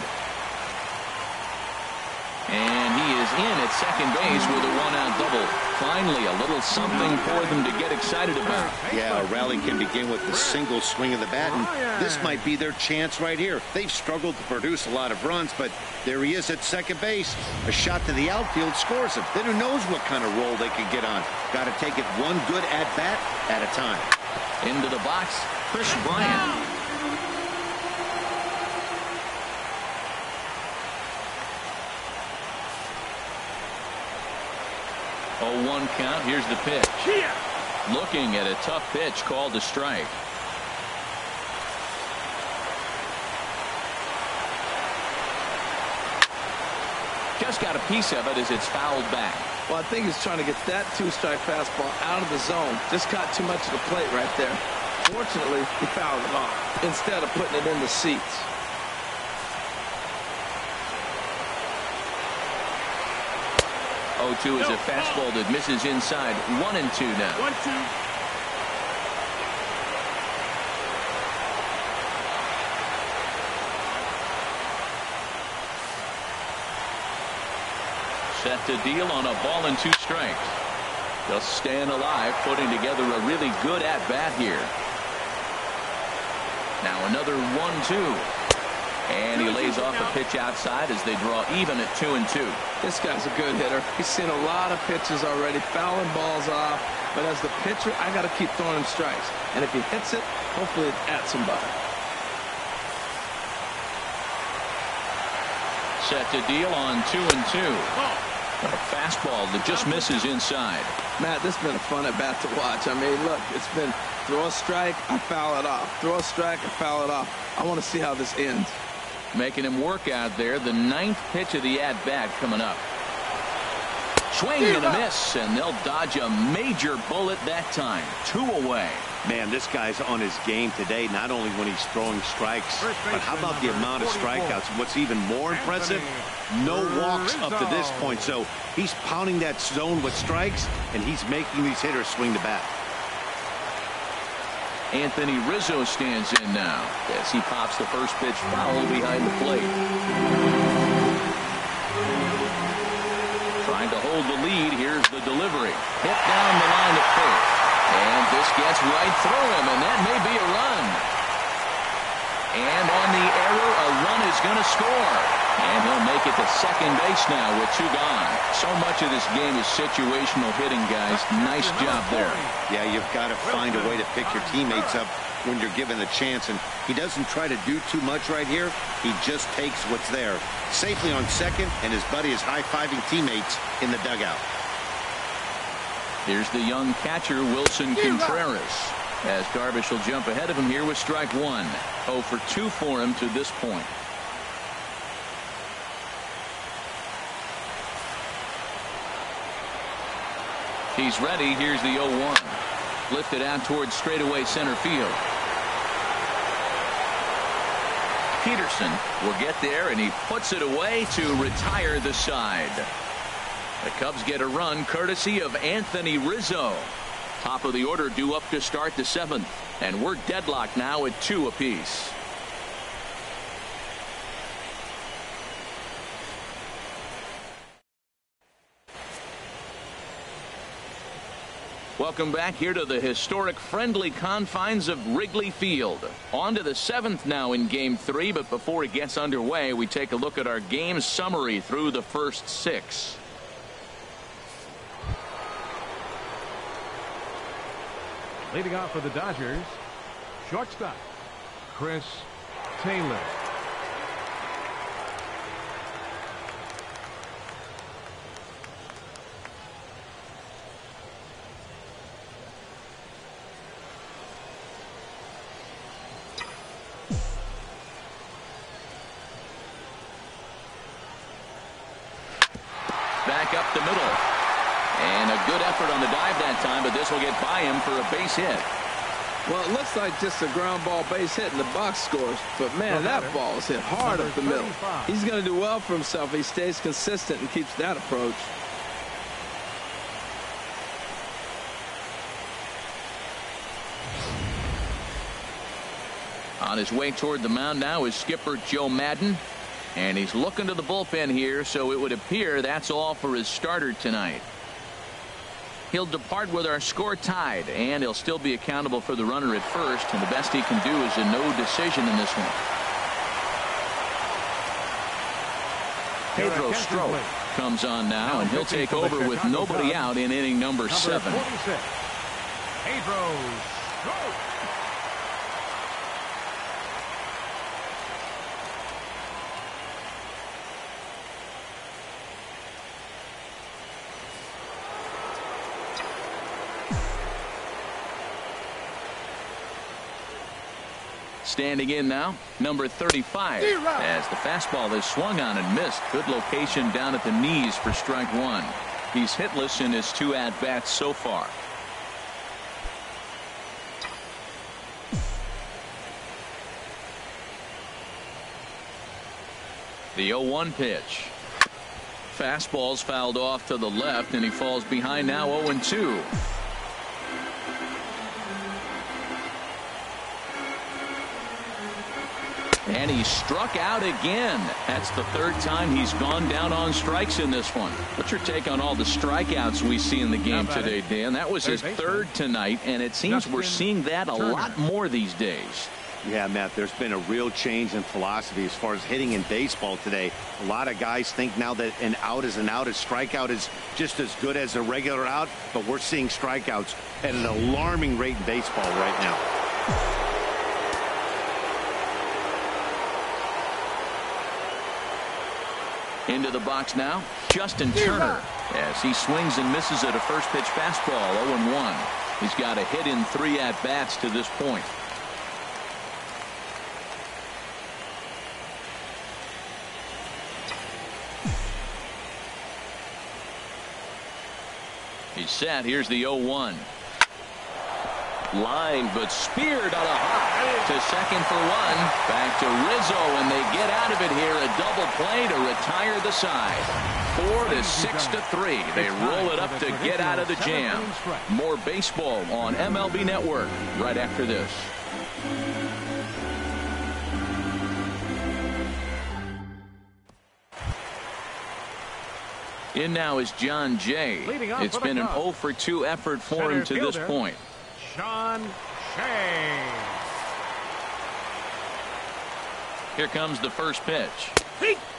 And he is in at second base with a one-out double. Finally, a little something for them to get excited about. Yeah, a rally can begin with the single swing of the bat, and this might be their chance right here. They've struggled to produce a lot of runs, but there he is at second base. A shot to the outfield scores him. Then who knows what kind of roll they could get on. Got to take it one good at-bat at a time. Into the box, Chris Bryant. Oh, 1 count. Here's the pitch. Looking at a tough pitch called a strike. Just got a piece of it as it's fouled back. Well, I think he's trying to get that 2-strike fastball out of the zone. Just caught too much of the plate right there. Fortunately, he fouled it off instead of putting it in the seats. Oh, 2 is a fastball that misses inside. 1-2 now. 1-2. Set to deal on a ball and 2 strikes. Just staying alive, putting together a really good at-bat here. Now another 1-2. And he lays off a pitch outside as they draw even at 2-2. This guy's a good hitter. He's seen a lot of pitches already, fouling balls off. But as the pitcher, I got to keep throwing him strikes. And if he hits it, hopefully it's at somebody. Set to deal on 2-2. A fastball that just misses inside. Matt, this has been a fun at bat to watch. I mean, look, it's been throw a strike, I foul it off. Throw a strike, I foul it off. I want to see how this ends. Making him work out there. The 9th pitch of the at-bat coming up. Swing and a miss, and they'll dodge a major bullet that time. 2 away. Man, this guy's on his game today, not only when he's throwing strikes, but how about the amount of strikeouts? What's even more impressive, no walks up to this point. So he's pounding that zone with strikes, and he's making these hitters swing the bat. Anthony Rizzo stands in now as he pops the first pitch foul behind the plate. Trying to hold the lead. Here's the delivery. Hit down the line at first. And this gets right through him, and that may be a run. And on the error, a run is going to score. And he'll make it to second base now with 2 gone. So much of this game is situational hitting, guys. Nice job there. Yeah, you've got to find a way to pick your teammates up when you're given the chance. And he doesn't try to do too much right here. He just takes what's there. Safely on second, and his buddy is high-fiving teammates in the dugout. Here's the young catcher, Wilson Contreras, as Darvish will jump ahead of him here with strike 1. 0 for 2 for him to this point. He's ready. Here's the 0-1. Lifted out towards straightaway center field. Peterson will get there, and he puts it away to retire the side. The Cubs get a run courtesy of Anthony Rizzo. Top of the order due up to start the 7th. And we're deadlocked now at 2 apiece. Welcome back here to the historic friendly confines of Wrigley Field. On to the 7th now in Game 3, but before it gets underway, we take a look at our game summary through the first 6. Leading off for the Dodgers, shortstop, Chris Taylor. Back up the middle. And a good effort on the dive that time, but this will get by him for a base hit. Well, it looks like just a ground ball base hit and the box scores. But, man, that ball is hit hard up the middle. He's going to do well for himself. He stays consistent and keeps that approach. On his way toward the mound now is skipper Joe Madden. And he's looking to the bullpen here, so it would appear that's all for his starter tonight. He'll depart with our score tied, and he'll still be accountable for the runner at first, and the best he can do is a no decision in this one. Pedro Strop comes on now, and he'll take over with nobody out in inning number 7. Pedro Strop. Standing in now, number 35, as the fastball is swung on and missed. Good location down at the knees for strike 1. He's hitless in his 2 at-bats so far. The 0-1 pitch. Fastball's fouled off to the left, and he falls behind now 0-2. And he struck out again. That's the 3rd time he's gone down on strikes in this one. What's your take on all the strikeouts we see in the game today, Dan? That was his 3rd tonight, and it seems we're seeing that a lot more these days. Yeah, Matt, there's been a real change in philosophy as far as hitting in baseball today. A lot of guys think now that an out is an out. A strikeout is just as good as a regular out, but we're seeing strikeouts at an alarming rate in baseball right now. Into the box now, Justin Turner, as he swings and misses at a first pitch fastball, 0-1. He's got a hit in 3 at-bats to this point. He's set. Here's the 0-1. Line, but speared on a hop to second for 1. Back to Rizzo, and they get out of it here. A double play to retire the side. 4-6-3. They roll it up to get out of the jam. More baseball on MLB Network right after this. In now is John Jay. It's been an 0-for-2 effort for him to this point. John Jay. Here comes the first pitch.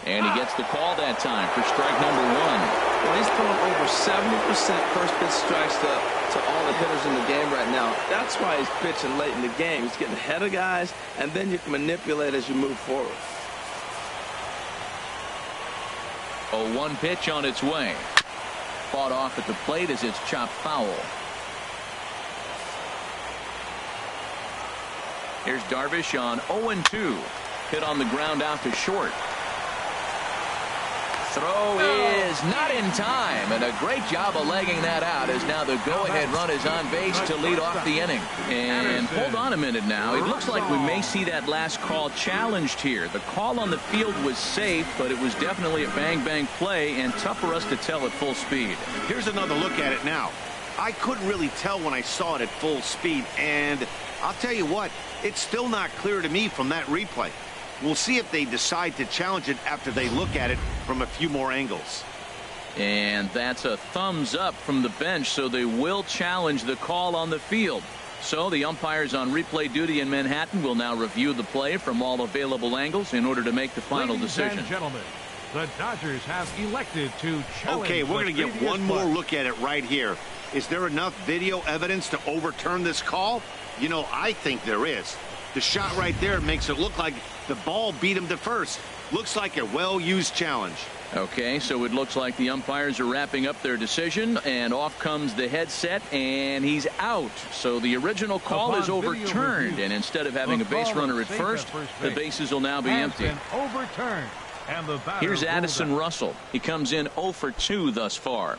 And he gets the call that time for strike number 1. Well, he's throwing over 70% first pitch strikes to all the hitters in the game right now. That's why he's pitching late in the game. He's getting ahead of guys, and then you can manipulate as you move forward. 0-1 pitch on its way. Fought off at the plate as it's chopped foul. Here's Darvish on 0-2. Hit on the ground out to short. Throw is not in time, and a great job of legging that out as now the go-ahead run is on base to lead off the inning. And hold on a minute now. It looks like we may see that last call challenged here. The call on the field was safe, but it was definitely a bang-bang play and tough for us to tell at full speed. Here's another look at it now. I couldn't really tell when I saw it at full speed, and I'll tell you what, it's still not clear to me from that replay. We'll see if they decide to challenge it after they look at it from a few more angles. And that's a thumbs up from the bench, so they will challenge the call on the field. So the umpires on replay duty in Manhattan will now review the play from all available angles in order to make the final decision. Ladies and gentlemen, the Dodgers have elected to challenge. Okay, we're going to get one more look at it right here. Is there enough video evidence to overturn this call? You know, I think there is. The shot right there makes it look like the ball beat him to first. Looks like a well-used challenge. Okay, so it looks like the umpires are wrapping up their decision, and off comes the headset, and he's out. So the original call is overturned, and instead of having a base runner at first, the bases will now be empty. Overturned, and the batter Here's Addison Russell. He comes in 0-for-2 thus far.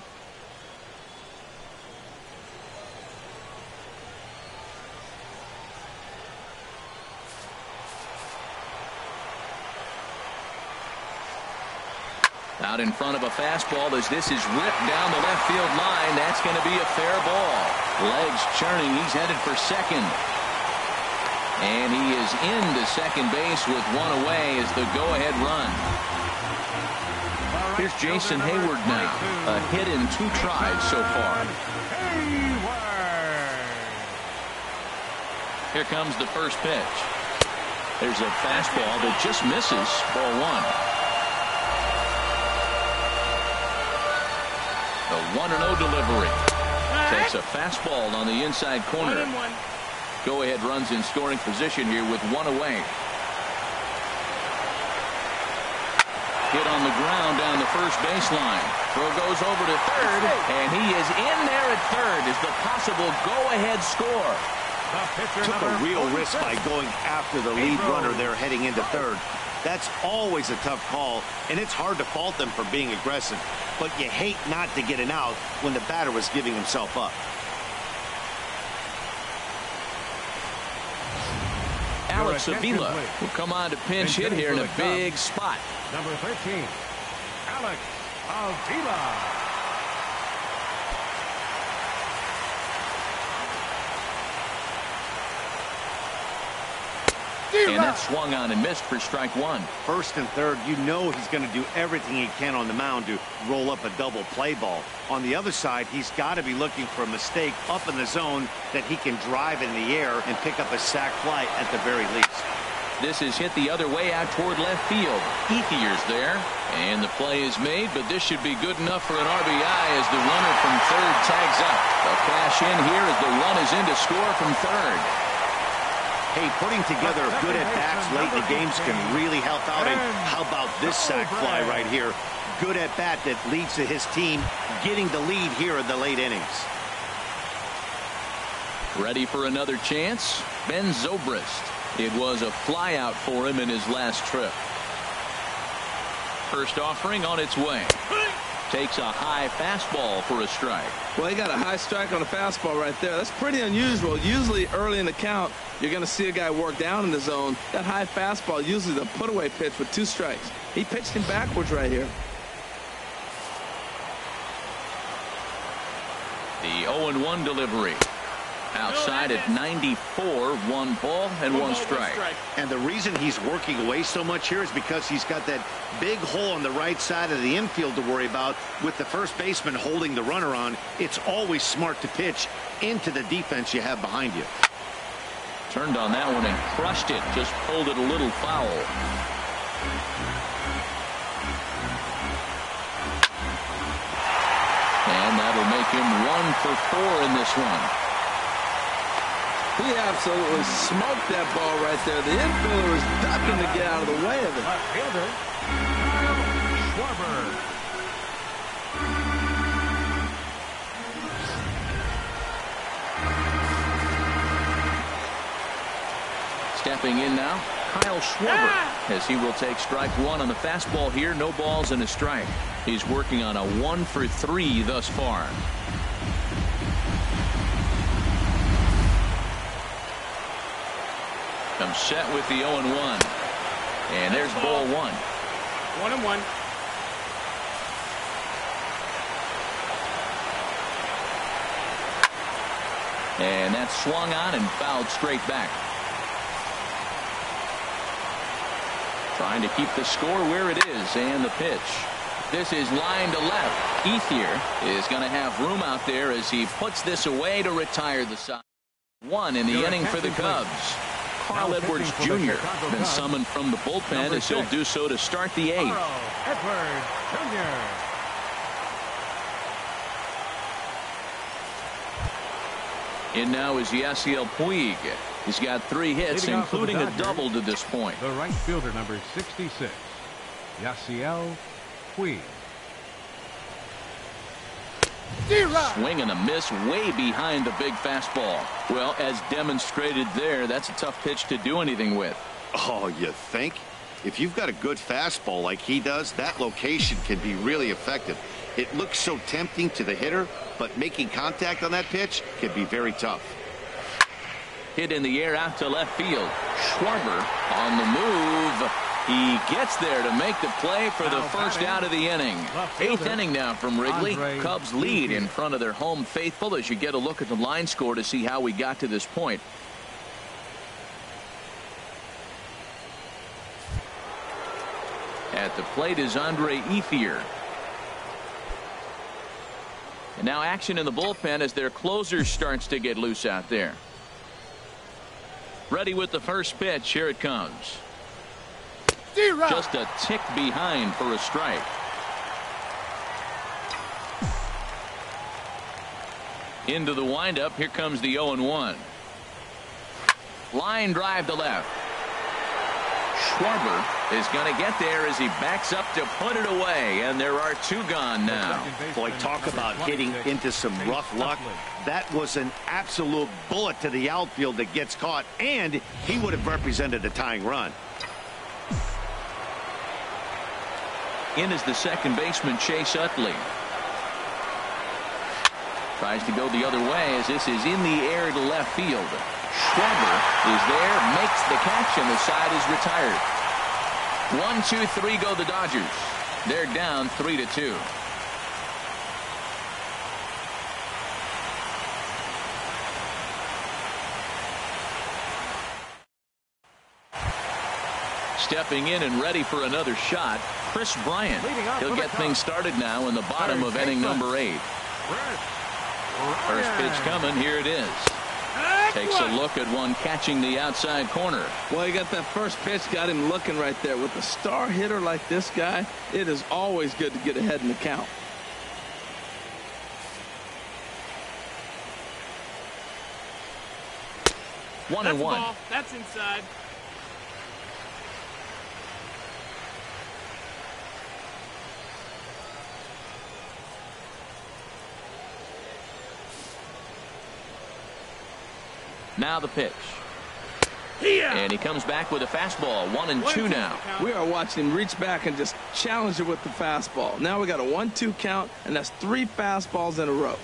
Out in front of a fastball as this is ripped down the left field line. That's going to be a fair ball. Legs churning. He's headed for second. And he is into second base with one away as the go-ahead run. Here's Jason Hayward now. A hit in 2 tries so far. Here comes the first pitch. There's a fastball that just misses. Ball 1. A 1-0 delivery. Takes a fastball on the inside corner. Go-ahead runs in scoring position here with 1 away. Hit on the ground down the first baseline. Throw goes over to third, and he is in there at third as the possible go-ahead score. Took a real risk by going after the lead runner there heading into third. That's always a tough call, and it's hard to fault them for being aggressive. But you hate not to get an out when the batter was giving himself up. Alex Avila will come on to pinch hit here in a big spot. Number 13, Alex Avila. And that swung on and missed for strike one. First and third, you know he's going to do everything he can on the mound to roll up a double play ball. On the other side, he's got to be looking for a mistake up in the zone that he can drive in the air and pick up a sac fly at the very least. This is hit the other way out toward left field. Ethier's there, and the play is made, but this should be good enough for an RBI as the runner from third tags up. A cash in here as the run is in to score from third. Hey, putting together good at-bats late in the games can really help out. And how about this sac fly right here? Good at-bat that leads to his team getting the lead here in the late innings. Ready for another chance? Ben Zobrist. It was a flyout for him in his last trip. First offering on its way. Takes a high fastball for a strike. Well, he got a high strike on a fastball right there. That's pretty unusual. Usually early in the count, you're going to see a guy work down in the zone. That high fastball, usually the put-away pitch with 2 strikes. He pitched him backwards right here. The 0-1 delivery. Outside at 94, 1 ball and 1 strike. And the reason he's working away so much here is because he's got that big hole on the right side of the infield to worry about with the first baseman holding the runner on. It's always smart to pitch into the defense you have behind you. Turned on that one and crushed it. Just pulled it a little foul. And that'll make him 1 for 4 in this one. He absolutely smoked that ball right there. The infielder was ducking to get out of the way of it. Left fielder, Schwarber. Stepping in now, Kyle Schwarber, as he will take strike 1 on the fastball here. No balls and a strike. He's working on a 1 for 3 thus far. Comes set with the 0-1. And there's ball 1. 1-1. And that swung on and fouled straight back. Trying to keep the score where it is, and the pitch. This is line to left. Ethier is going to have room out there as he puts this away to retire the side. 1 in the inning for the Cubs. Carl Edwards Jr. been summoned from the bullpen as he'll do so to start the 8th. Edwards Jr. In now is Yasiel Puig. He's got 3 hits, including a double to this point. The right fielder, number 66, Yasiel Puig. Swing and a miss way behind the big fastball. Well, as demonstrated there, that's a tough pitch to do anything with. Oh, you think? If you've got a good fastball like he does, that location can be really effective. It looks so tempting to the hitter, but making contact on that pitch can be very tough. Hit in the air out to left field. Schwarber on the move. He gets there to make the play for the first out of the inning. 8th inning now from Wrigley. Cubs lead in front of their home faithful as you get a look at the line score to see how we got to this point. At the plate is Andre Ethier. And now action in the bullpen as their closer starts to get loose out there. Ready with the first pitch. Here it comes. Just a tick behind for a strike. Into the windup. Here comes the 0-1. Line drive to left. Schwarber is going to get there as he backs up to put it away, and there are 2 gone now. Boy, talk about getting into some rough luck. That was an absolute bullet to the outfield that gets caught, and he would have represented a tying run. In is the second baseman, Chase Utley. Tries to go the other way as this is in the air to left field. Schwarber is there, makes the catch, and the side is retired. 1, 2, 3 go the Dodgers. They're down 3-2. stepping in and ready for another shot, Chris Bryant. He'll get things started now in the bottom of inning number 8. First pitch coming. Here it is. Takes a look at one catching the outside corner. Well, he got that first pitch, got him looking right there. With a star hitter like this guy, it is always good to get ahead in the count. One and one. Ball. That's inside. Now the pitch. And he comes back with a fastball. 1-2 now. We are watching him reach back and just challenge it with the fastball. Now we got a 1-2 count, and that's 3 fastballs in a row.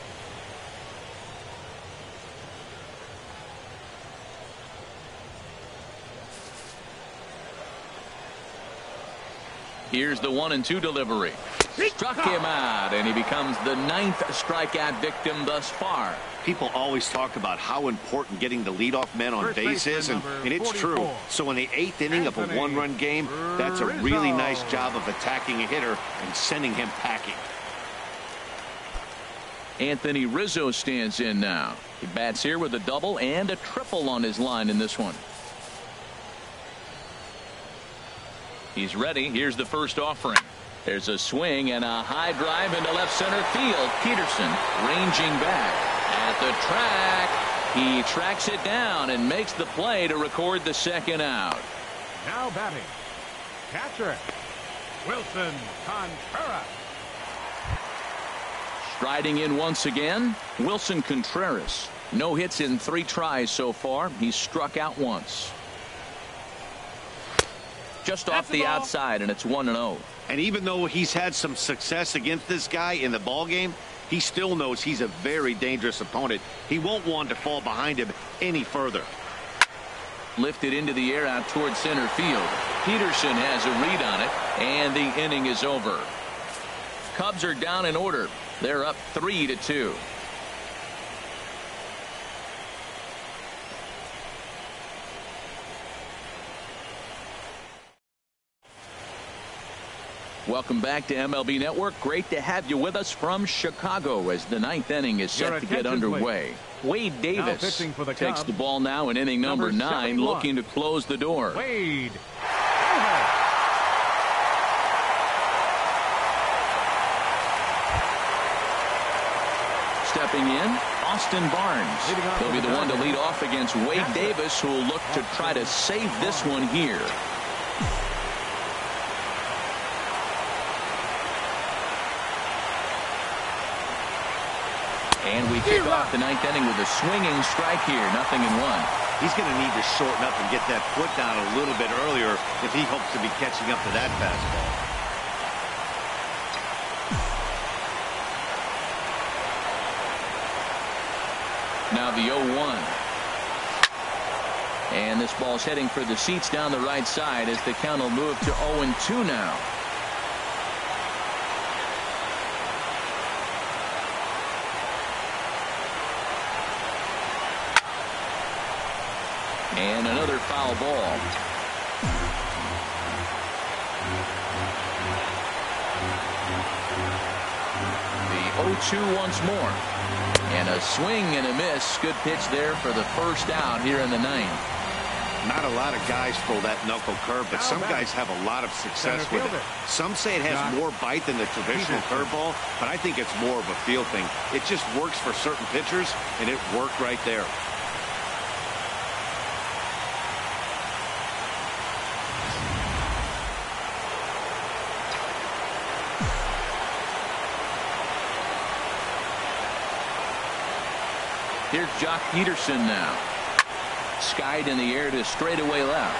Here's the 1-2 delivery. Struck him out, and he becomes the 9th strikeout victim thus far. People always talk about how important getting the leadoff man on base is, and it's true. So in the 8th inning of a 1-run game, that's a really nice job of attacking a hitter and sending him packing. Anthony Rizzo stands in now. He bats here with a double and a triple on his line in this one. He's ready. Here's the first offering. There's a swing and a high drive into left center field. Peterson ranging back at the track. He tracks it down and makes the play to record the second out. Now batting, catcher, Wilson Contreras. Striding in once again, Wilson Contreras. No hits in 3 tries so far. He's struck out once. Just off the outside, and it's 1-0. And even though he's had some success against this guy in the ball game, he still knows he's a very dangerous opponent. He won't want to fall behind him any further. Lifted into the air out towards center field. Peterson has a read on it, and the inning is over. Cubs are down in order. They're up 3-2. Welcome back to MLB Network. Great to have you with us from Chicago as the 9th inning is set to get underway. Wade Davis takes the ball now in inning number 9, looking to close the door. Wade. Stepping in, Austin Barnes. He'll be the one to lead off against Wade Davis, who will look to try to save this one here. And we kick off the 9th inning with a swinging strike here. 0-1. He's going to need to shorten up and get that foot down a little bit earlier if he hopes to be catching up to that fastball. Now the 0-1. And this ball's heading for the seats down the right side as the count will move to 0-2 now. And another foul ball. The 0-2 once more. And a swing and a miss. Good pitch there for the first out here in the 9th. Not a lot of guys throw that knuckle curve, but some guys have a lot of success with it. Some say it has more bite than the traditional curveball, but I think it's more of a feel thing. It just works for certain pitchers, and it worked right there. Here's Jock Peterson now. Skied in the air to straightaway left.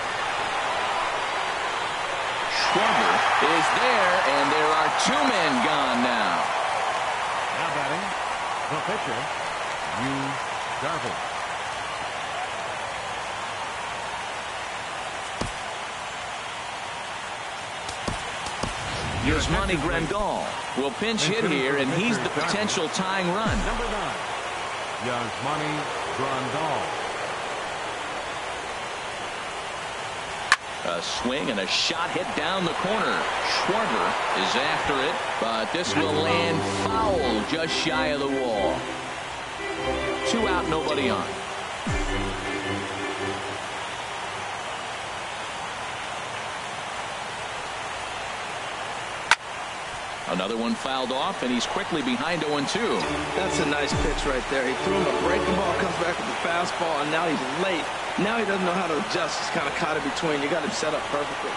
Schwarber is there, and there are 2 men gone now. Now batting, the pitcher, Yu Darvish. Yasmani Grandal will pinch hit here, and he's the potential tying run. Number 9, Yasmani Grandal. A swing and a shot hit down the corner. Schwarber is after it, but this will land foul just shy of the wall. 2 out, nobody on. Another one fouled off, and he's quickly behind 0-2. That's a nice pitch right there. He threw him a breaking ball, comes back with the fastball, and now he's late. Now he doesn't know how to adjust. He's kind of caught in between. You got him set up perfectly.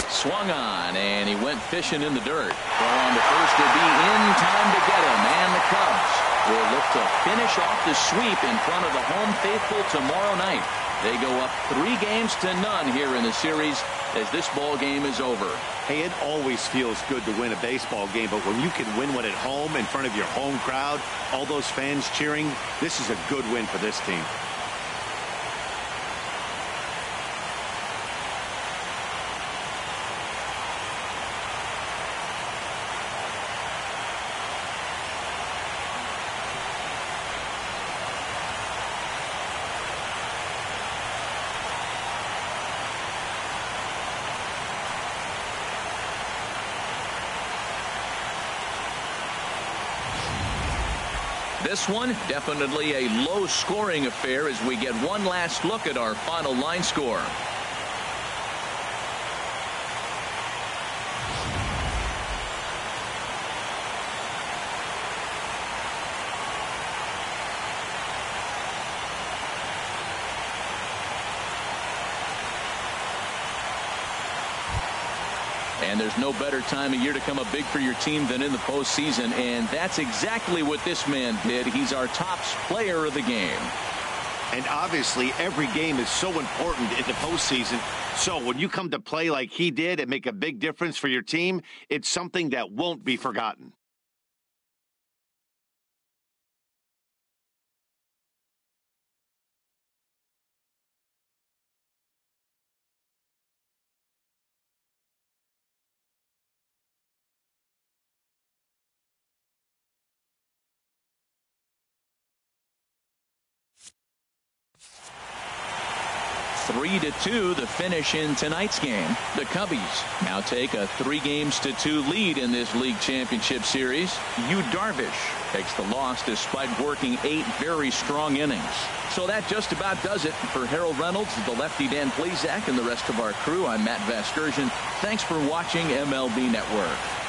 Swung on, and he went fishing in the dirt. Throw on to first will be in time to get him, and the Cubs will look to finish off the sweep in front of the home faithful tomorrow night. They go up 3-0 here in the series as this ball game is over. Hey, it always feels good to win a baseball game, but when you can win one at home in front of your home crowd, all those fans cheering, this is a good win for this team. This one, definitely a low-scoring affair as we get one last look at our final line score. And there's no better time of year to come up big for your team than in the postseason, and that's exactly what this man did. He's our top player of the game. And obviously, every game is so important in the postseason. So when you come to play like he did and make a big difference for your team, it's something that won't be forgotten. Three to 2 the finish in tonight's game. The Cubbies now take a 3-2 lead in this league championship series. Yu Darvish takes the loss despite working 8 very strong innings. So that just about does it for Harold Reynolds, the lefty Dan Plesac, and the rest of our crew. I'm Matt Vasgersian. Thanks for watching MLB Network.